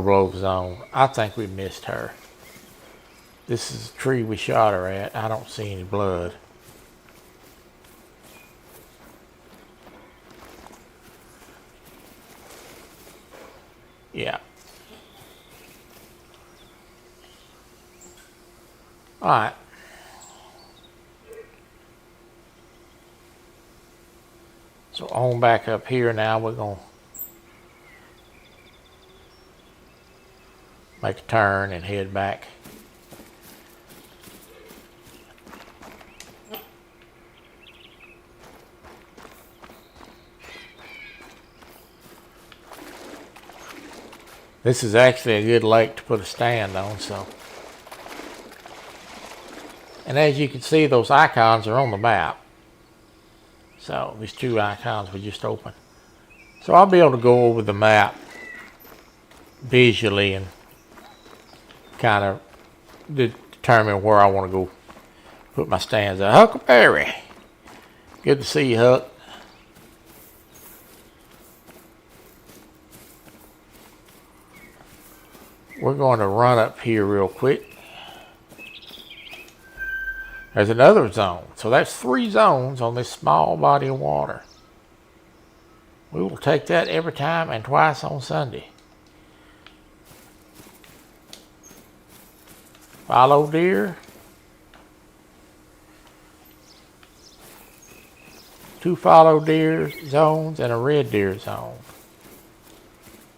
blow the zone. I think we missed her. This is the tree we shot her at. I don't see any blood. Yeah. All right. So on back up here now, we're going to make a turn and head back. This is actually a good lake to put a stand on, so. And as you can see, those icons are on the map. So these two icons we just opened. So I'll be able to go over the map visually and kind of determine where I want to go put my stands at. Huckleberry. Good to see you, Huck. We're going to run up here real quick. There's another zone. So that's 3 zones on this small body of water. We will take that every time and twice on Sunday. Fallow deer. 2 fallow deer zones and a red deer zone.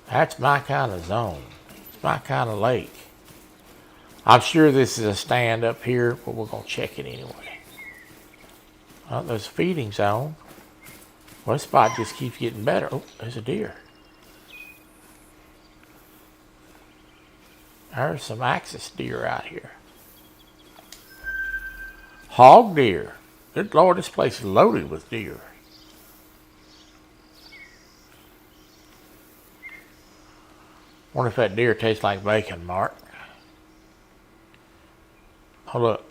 That's my kind of zone. It's my kind of lake. I'm sure this is a stand up here, but we're going to check it anyway. Oh, there's a feeding zone. Well, this spot just keeps getting better. Oh, there's a deer. There's some axis deer out here. Hog deer. Good Lord, this place is loaded with deer. Wonder if that deer tastes like bacon, Mark. Oh, look.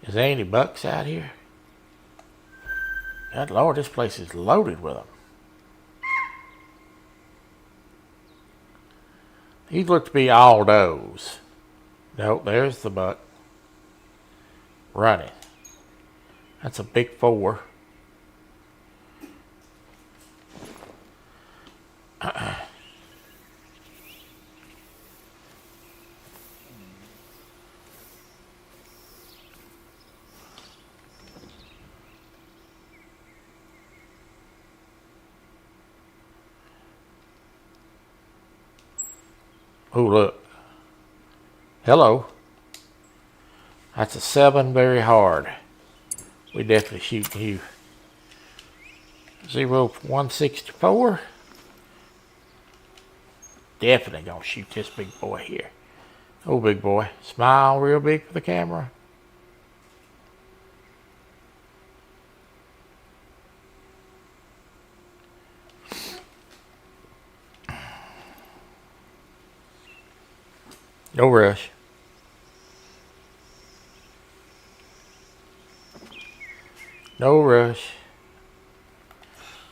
Is there any bucks out here? God Lord, this place is loaded with them. These look to be all does. Nope, there's the buck. Running. That's a big 4. Oh, look. Hello. That's a 7 very hard. We definitely shooting you. 164. Definitely gonna shoot this big boy here. Oh, big boy. Smile real big for the camera. No rush. No rush.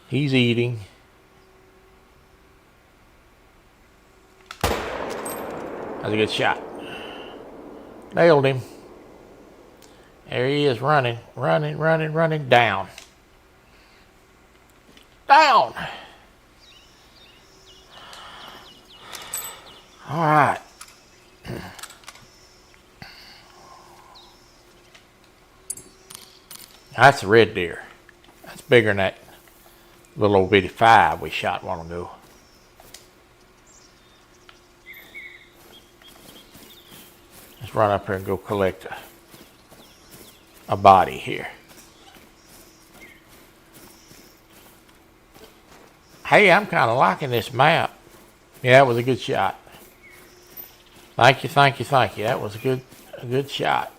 He's eating. That's a good shot. Nailed him. There he is running, running, running, running. Down. Down. All right. That's a red deer. That's bigger than that little old bitty 5 we shot a while ago. Let's run up here and go collect a body here. Hey, I'm kind of liking this map. Yeah, that was a good shot. Thank you, thank you, thank you. That was a good shot.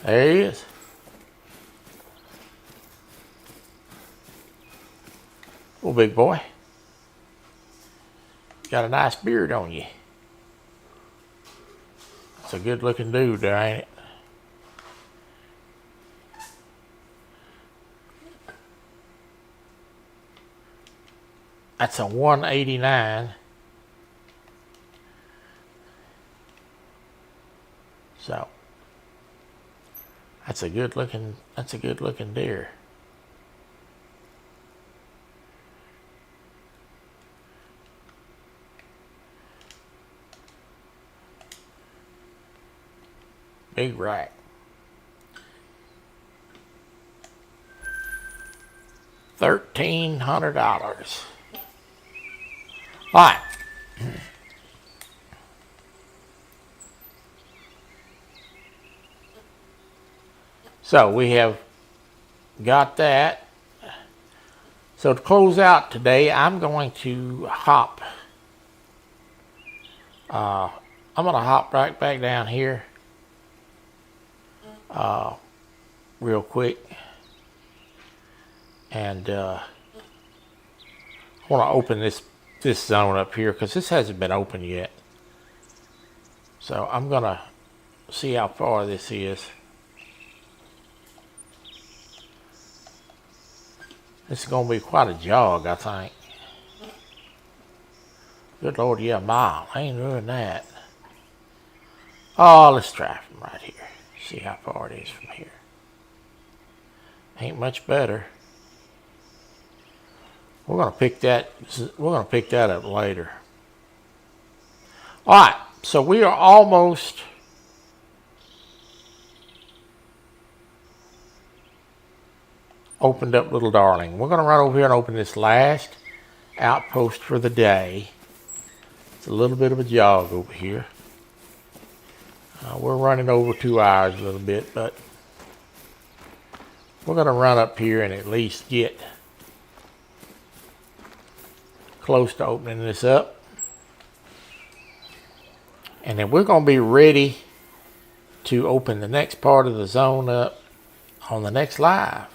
There he is. Oh, big boy. Got a nice beard on you. That's a good looking dude there, ain't it? That's a 189. So that's a good looking deer. Big rack. $1,300. All right. So we have got that. So to close out today, I'm going to hop. I'm going to hop right back down here real quick. And I want to open this zone up here because this hasn't been opened yet. So I'm going to see how far this is. This is going to be quite a jog, I think. Good Lord, yeah, a mile. I ain't doing that. Oh, let's try from right here. See how far it is from here. Ain't much better. We're going to pick that up later. All right, so we are almost opened up Little Darling. We're going to run over here and open this last outpost for the day. It's a little bit of a jog over here. We're running over 2 hours a little bit, but we're going to run up here and at least get close to opening this up. And then we're going to be ready to open the next part of the zone up on the next live.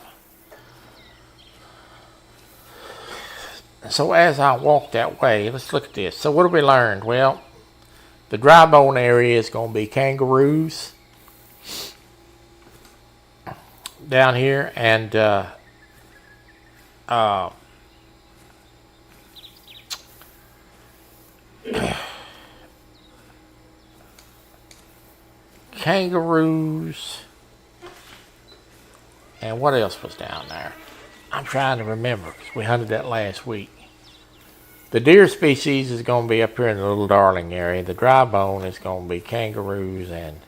So as I walk that way, let's look at this. So what have we learned? Well, the dry bone area is going to be kangaroos down here, and kangaroos, and what else was down there? I'm trying to remember because we hunted that last week. The deer species is going to be up here in the Little Darling area. The dry bone is going to be kangaroos and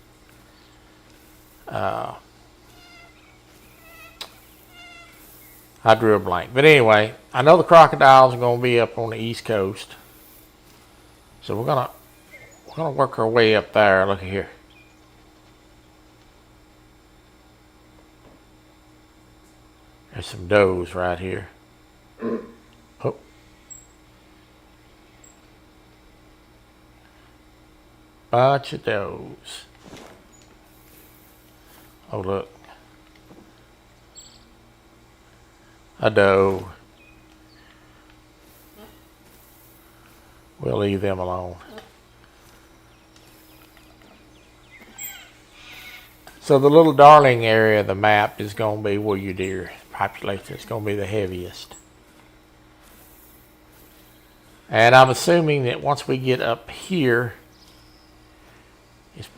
I drew a blank. But anyway, I know the crocodiles are going to be up on the East Coast. So we're gonna work our way up there. Look at here. There's some does right here. Oh. Bunch of does. Oh, look. A doe. We'll leave them alone. So the Little Darling area of the map is going to be where your deer population is going to be the heaviest. And I'm assuming that once we get up here, it's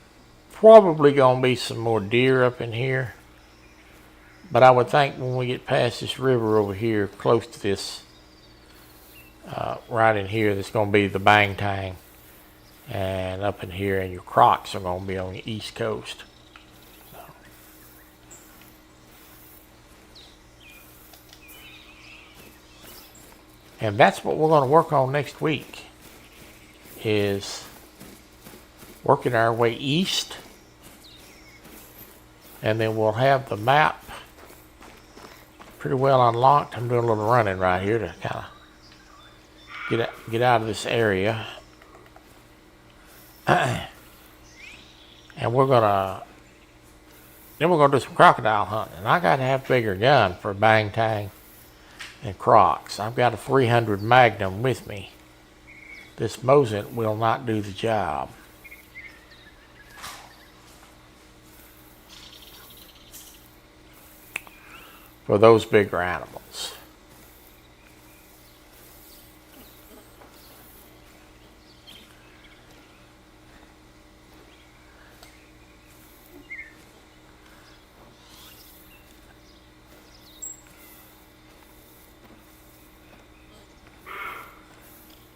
probably going to be some more deer up in here. But I would think when we get past this river over here, close to this, right in here, that's going to be the Bang Tang. And up in here, and your crocs are going to be on the East Coast. And that's what we're going to work on next week, is working our way east, and then we'll have the map pretty well unlocked. I'm doing a little running right here to kind of get out of this area. And we're gonna do some crocodile hunting. And I got to have a bigger gun for Bang Tang and crocs. I've got a 300 Magnum with me. This Mosin will not do the job. For those bigger animals.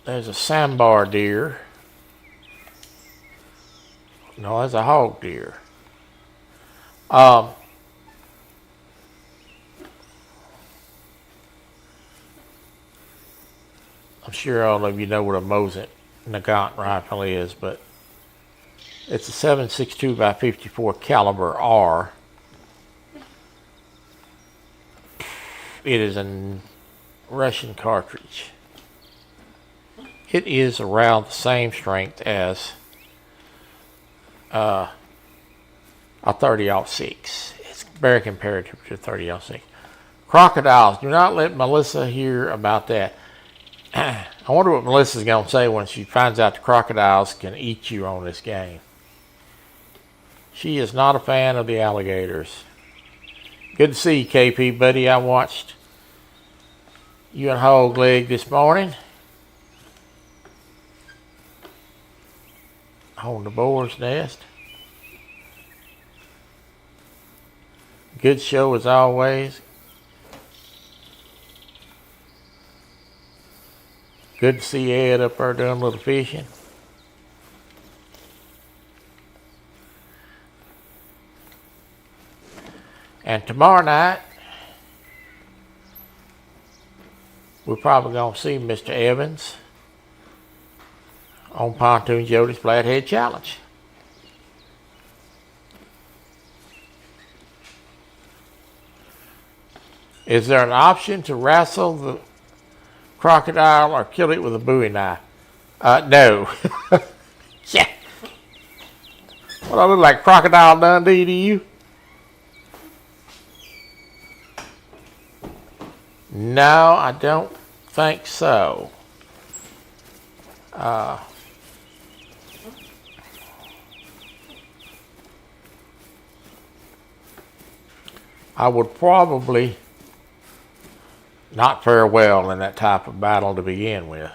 There's a Sambar deer. No, that's a hog deer. I'm sure all of you know what a Mosin Nagant rifle is, but it's a 7.62 by 54 caliber R. It is a Russian cartridge. It is around the same strength as a 30-06. It's very comparative to 30-06. Crocodiles. Do not let Melissa hear about that. I wonder what Melissa's going to say when she finds out the crocodiles can eat you on this game. She is not a fan of the alligators. Good to see you, KP, buddy. I watched you and Hog Leg this morning on the boar's nest. Good show as always. Good to see Ed up there doing a little fishing. And tomorrow night, we're probably going to see Mr. Evans on Pontoon Jody's Flathead Challenge. Is there an option to wrestle the crocodile or kill it with a Bowie knife? No. Yeah. What, I look like Crocodile Dundee to you? No, I don't think so. I would probably not fare well in that type of battle to begin with.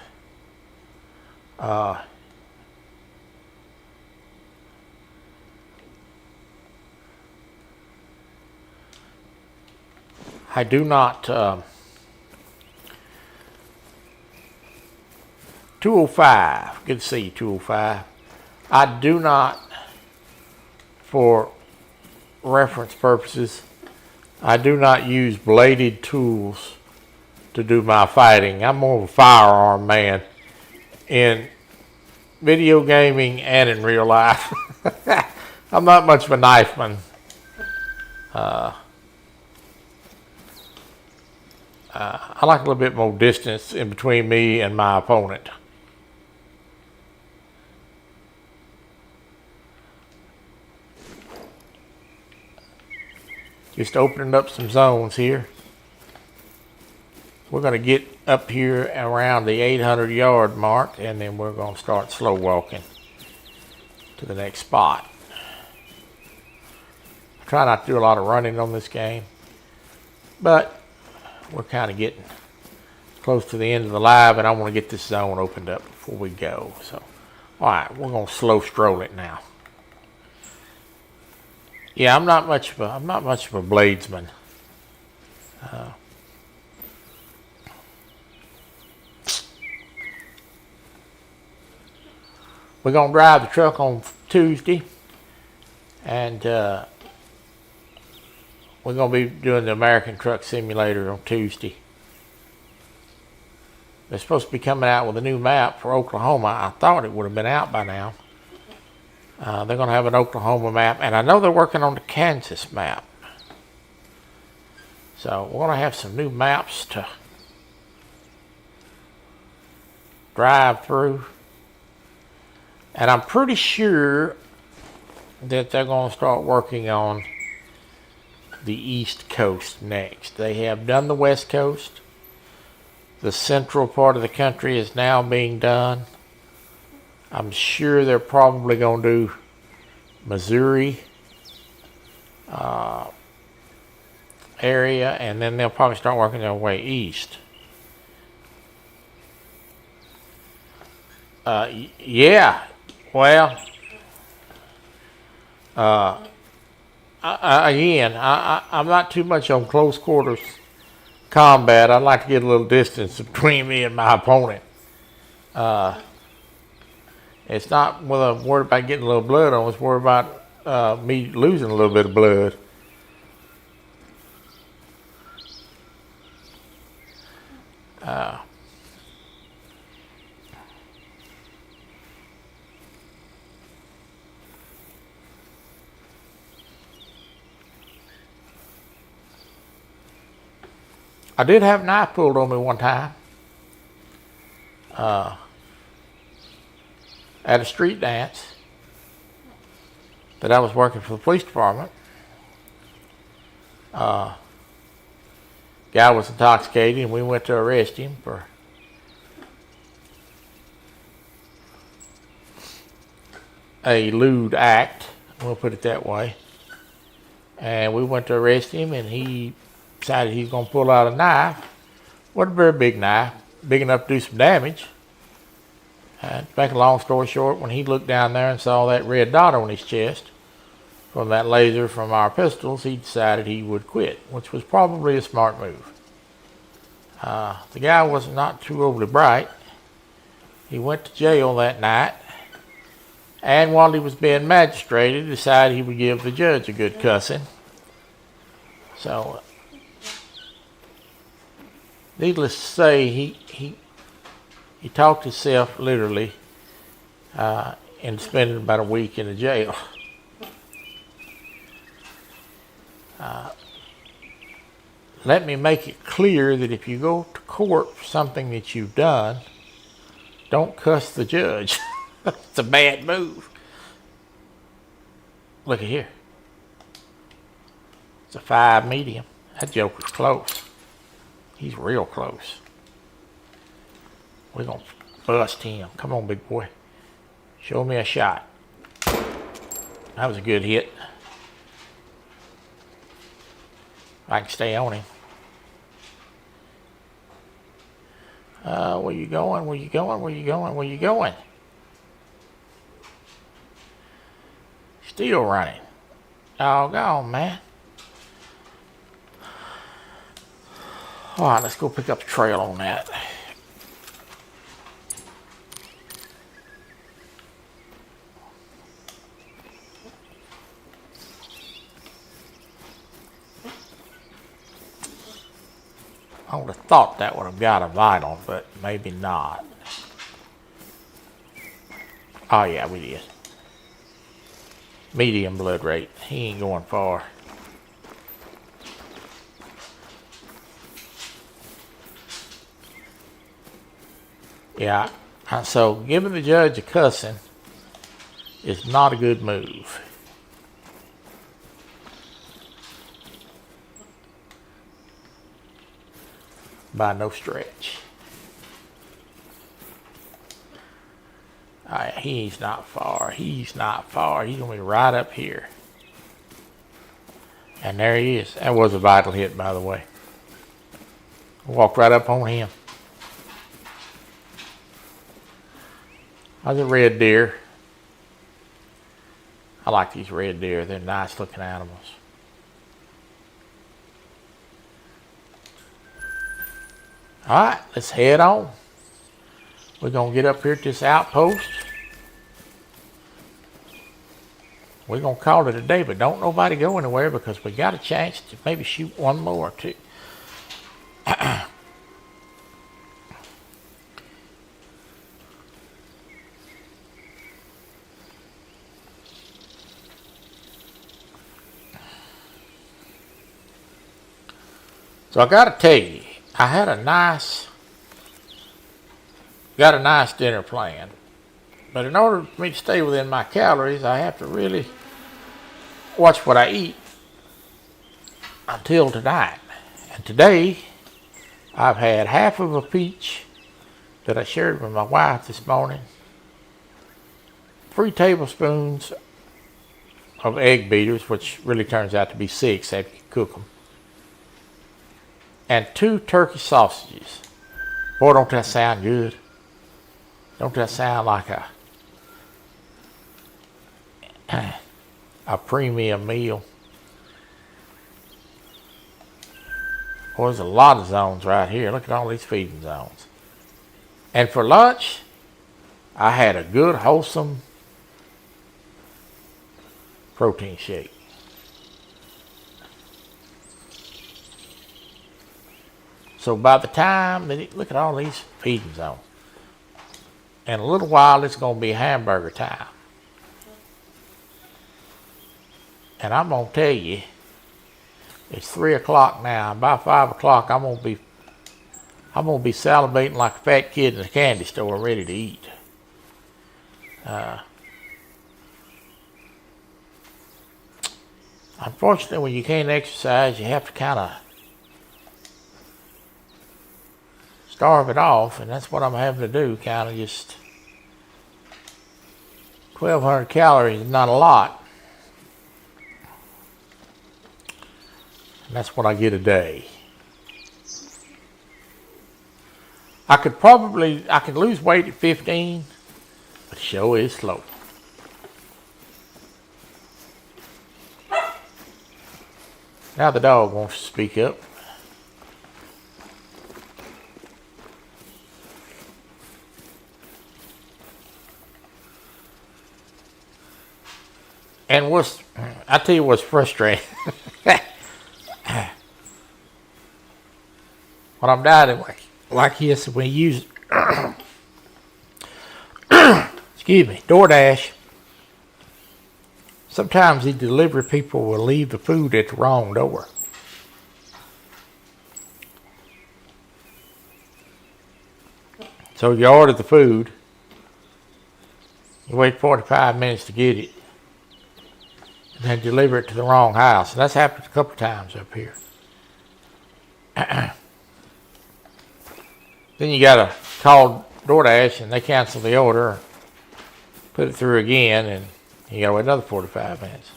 I do not. 205. Good to see you, 205. I do not, for reference purposes, I do not use bladed tools to do my fighting. I'm more of a firearm man in video gaming and in real life. I'm not much of a knifeman. I like a little bit more distance in between me and my opponent. Just opening up some zones here. We're going to get up here around the 800-yard mark, and then we're going to start slow walking to the next spot. I try not to do a lot of running on this game, but we're kind of getting close to the end of the live, and I want to get this zone opened up before we go. So, all right, we're going to slow stroll it now. Yeah, I'm not much of a bladesman. We're gonna drive the truck on Tuesday, and we're gonna be doing the American Truck Simulator on Tuesday. They're supposed to be coming out with a new map for Oklahoma. I thought it would have been out by now. They're going to have an Oklahoma map, and I know they're working on the Kansas map. So we're going to have some new maps to drive through. And I'm pretty sure that they're going to start working on the East Coast next. They have done the West Coast. The central part of the country is now being done. I'm sure they're probably going to do Missouri area, and then they'll probably start working their way east. Yeah, well, I'm not too much on close quarters combat. I like to get a little distance between me and my opponent. It's not whether I'm worried about getting a little blood on, it's worried about me losing a little bit of blood. I did have a knife pulled on me one time. At a street dance that I was working for the police department. Guy was intoxicated, and we went to arrest him for a lewd act, we'll put it that way. And we went to arrest him, and he decided he's going to pull out a knife. Wasn't a very big knife, big enough to do some damage. To make a long story short, when he looked down there and saw that red dot on his chest from that laser from our pistols, he decided he would quit, which was probably a smart move. The guy was not too overly bright. He went to jail that night, and while he was being magistrated, decided he would give the judge a good cussing. So, needless to say, he talked himself literally into spending about a week in the jail. Let me make it clear that if you go to court for something that you've done, don't cuss the judge. It's a bad move. Look at here. It's a 5 medium. That joker's close. He's real close. We're going to bust him. Come on, big boy. Show me a shot. That was a good hit. I can stay on him. Where you going? Where you going? Where you going? Where you going? Still running. Doggone, man. All right, let's go pick up the trail on that. I would have thought that would have got a vital, but maybe not. Oh yeah, we did. Medium blood rate. He ain't going far. Yeah, and so giving the judge a cussing is not a good move. By no stretch. Alright, he's not far. He's not far. He's going to be right up here. And there he is. That was a vital hit, by the way. Walked right up on him. That's a red deer. I like these red deer. They're nice looking animals. Alright, let's head on. We're going to get up here to this outpost. We're going to call it a day, but don't nobody go anywhere because we got a chance to maybe shoot one more or two. So I got to tell you, I had got a nice dinner planned. But in order for me to stay within my calories, I have to really watch what I eat until tonight. And today, I've had half of a peach that I shared with my wife this morning, 3 tablespoons of egg beaters, which really turns out to be 6 after you cook them, and 2 turkey sausages. Boy, don't that sound good? Don't that sound like a premium meal? Well, there's a lot of zones right here. Look at all these feeding zones. And for lunch, I had a good, wholesome protein shake. So by the time that look at all these feeding zones. In a little while, it's going to be hamburger time. And I'm going to tell you, it's 3 o'clock now. By 5 o'clock, I'm going to be salivating like a fat kid in a candy store ready to eat. Unfortunately, when you can't exercise, you have to kind of starve it off, and that's what I'm having to do, kind of just 1,200 calories is not a lot. And that's what I get a day. I could lose weight at 15, but the show is slow. Now the dog wants to speak up. And I tell you what's frustrating. When I'm diving like this, we use excuse me, DoorDash. Sometimes the delivery people will leave the food at the wrong door. So you order the food, you wait 45 minutes to get it, and then deliver it to the wrong house. And that's happened a couple of times up here. Then you got to call DoorDash and they cancel the order, put it through again, and you got to wait another 45 minutes.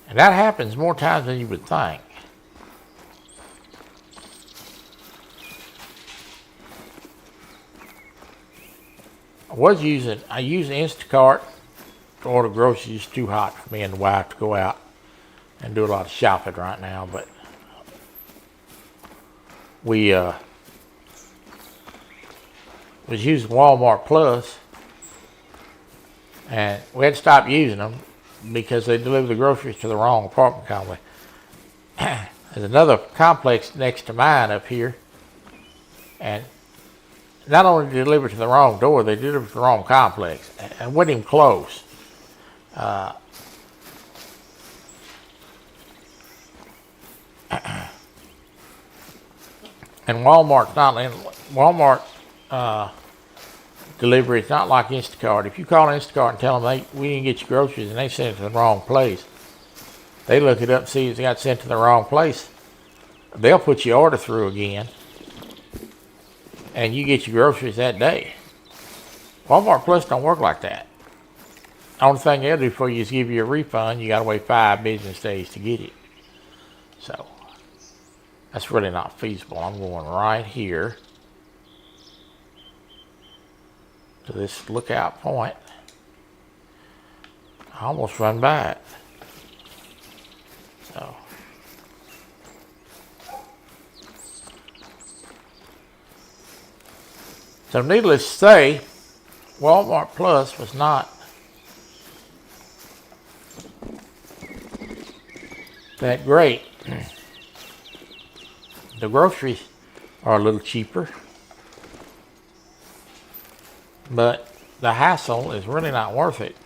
And that happens more times than you would think. I use Instacart to order groceries. It's too hot for me and the wife to go out and do a lot of shopping right now, but we was using Walmart Plus, and we had to stop using them because they deliver the groceries to the wrong apartment complex. There's another complex next to mine up here, and not only did they deliver to the wrong door, they delivered to the wrong complex, and wouldn't even close. And Walmart delivery is not like Instacart. If you call Instacart and tell them we didn't get your groceries and they sent it to the wrong place, they look it up and see if it got sent to the wrong place. They'll put your order through again, and you get your groceries that day. Walmart Plus don't work like that. The only thing they'll do for you is give you a refund. You got to wait 5 business days to get it. So that's really not feasible. I'm going right here to this lookout point. I almost run by it. So needless to say, Walmart Plus was not that great. The groceries are a little cheaper, but the hassle is really not worth it.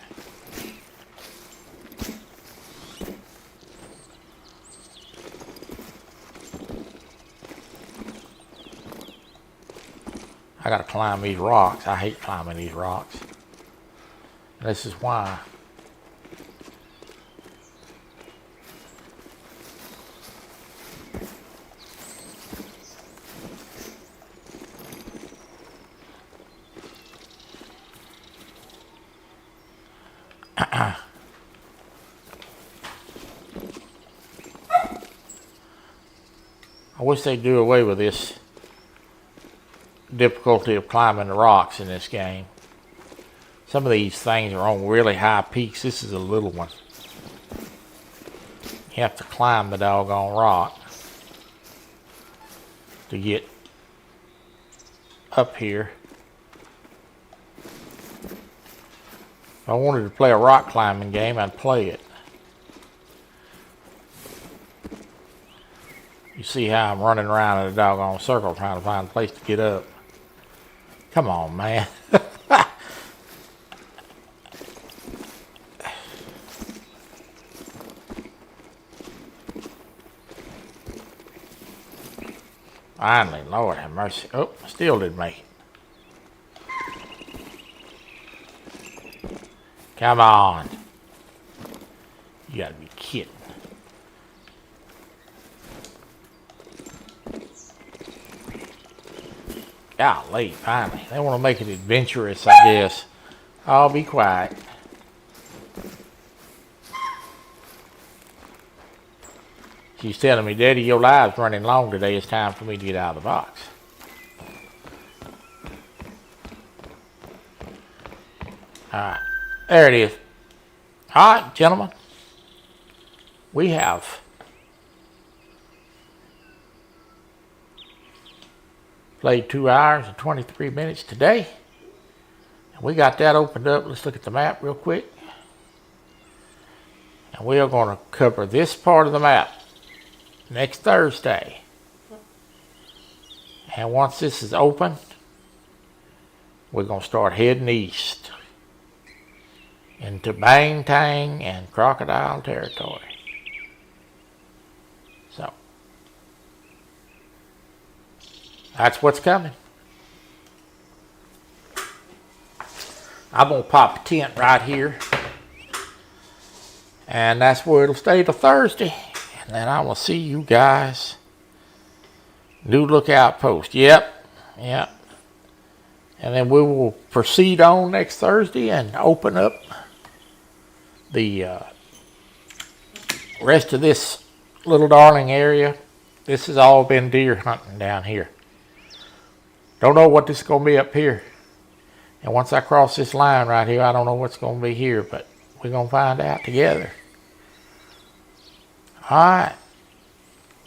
I gotta climb these rocks. I hate climbing these rocks. And this is why. I wish they'd do away with this difficulty of climbing the rocks in this game. Some of these things are on really high peaks. This is a little one. You have to climb the doggone rock to get up here. If I wanted to play a rock climbing game, I'd play it. You see how I'm running around in a doggone circle trying to find a place to get up. Come on, man. Finally, Lord have mercy. Oh, still didn't make it. Come on. You gotta be kidding. Golly, finally. They want to make it adventurous, I guess. I'll be quiet. She's telling me, Daddy, your live's running long today. It's time for me to get out of the box. Alright, there it is. Alright, gentlemen. We have played 2 hours and 23 minutes today. And we got that opened up. Let's look at the map real quick. And we are going to cover this part of the map next Thursday. And once this is open, we're going to start heading east into Bang Tang and Crocodile territory. So, That's what's coming. I'm going to pop a tent right here. And that's where it'll stay till Thursday. And then I will see you guys. New lookout post. Yep. And then we will proceed on next Thursday and open up the rest of this little darling area. This has all been deer hunting down here. Don't know what this is going to be up here. And once I cross this line right here, I don't know what's going to be here, but we're going to find out together. All right.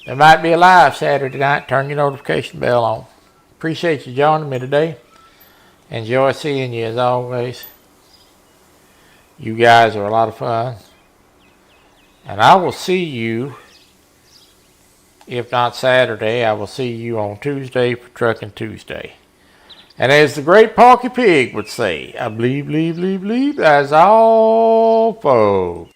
There might be a live Saturday night. Turn your notification bell on. Appreciate you joining me today. Enjoy seeing you as always. You guys are a lot of fun. And I will see you, if not Saturday, I will see you on Tuesday for Trucking Tuesday. And as the great Porky Pig would say, I believe, that's all, folks.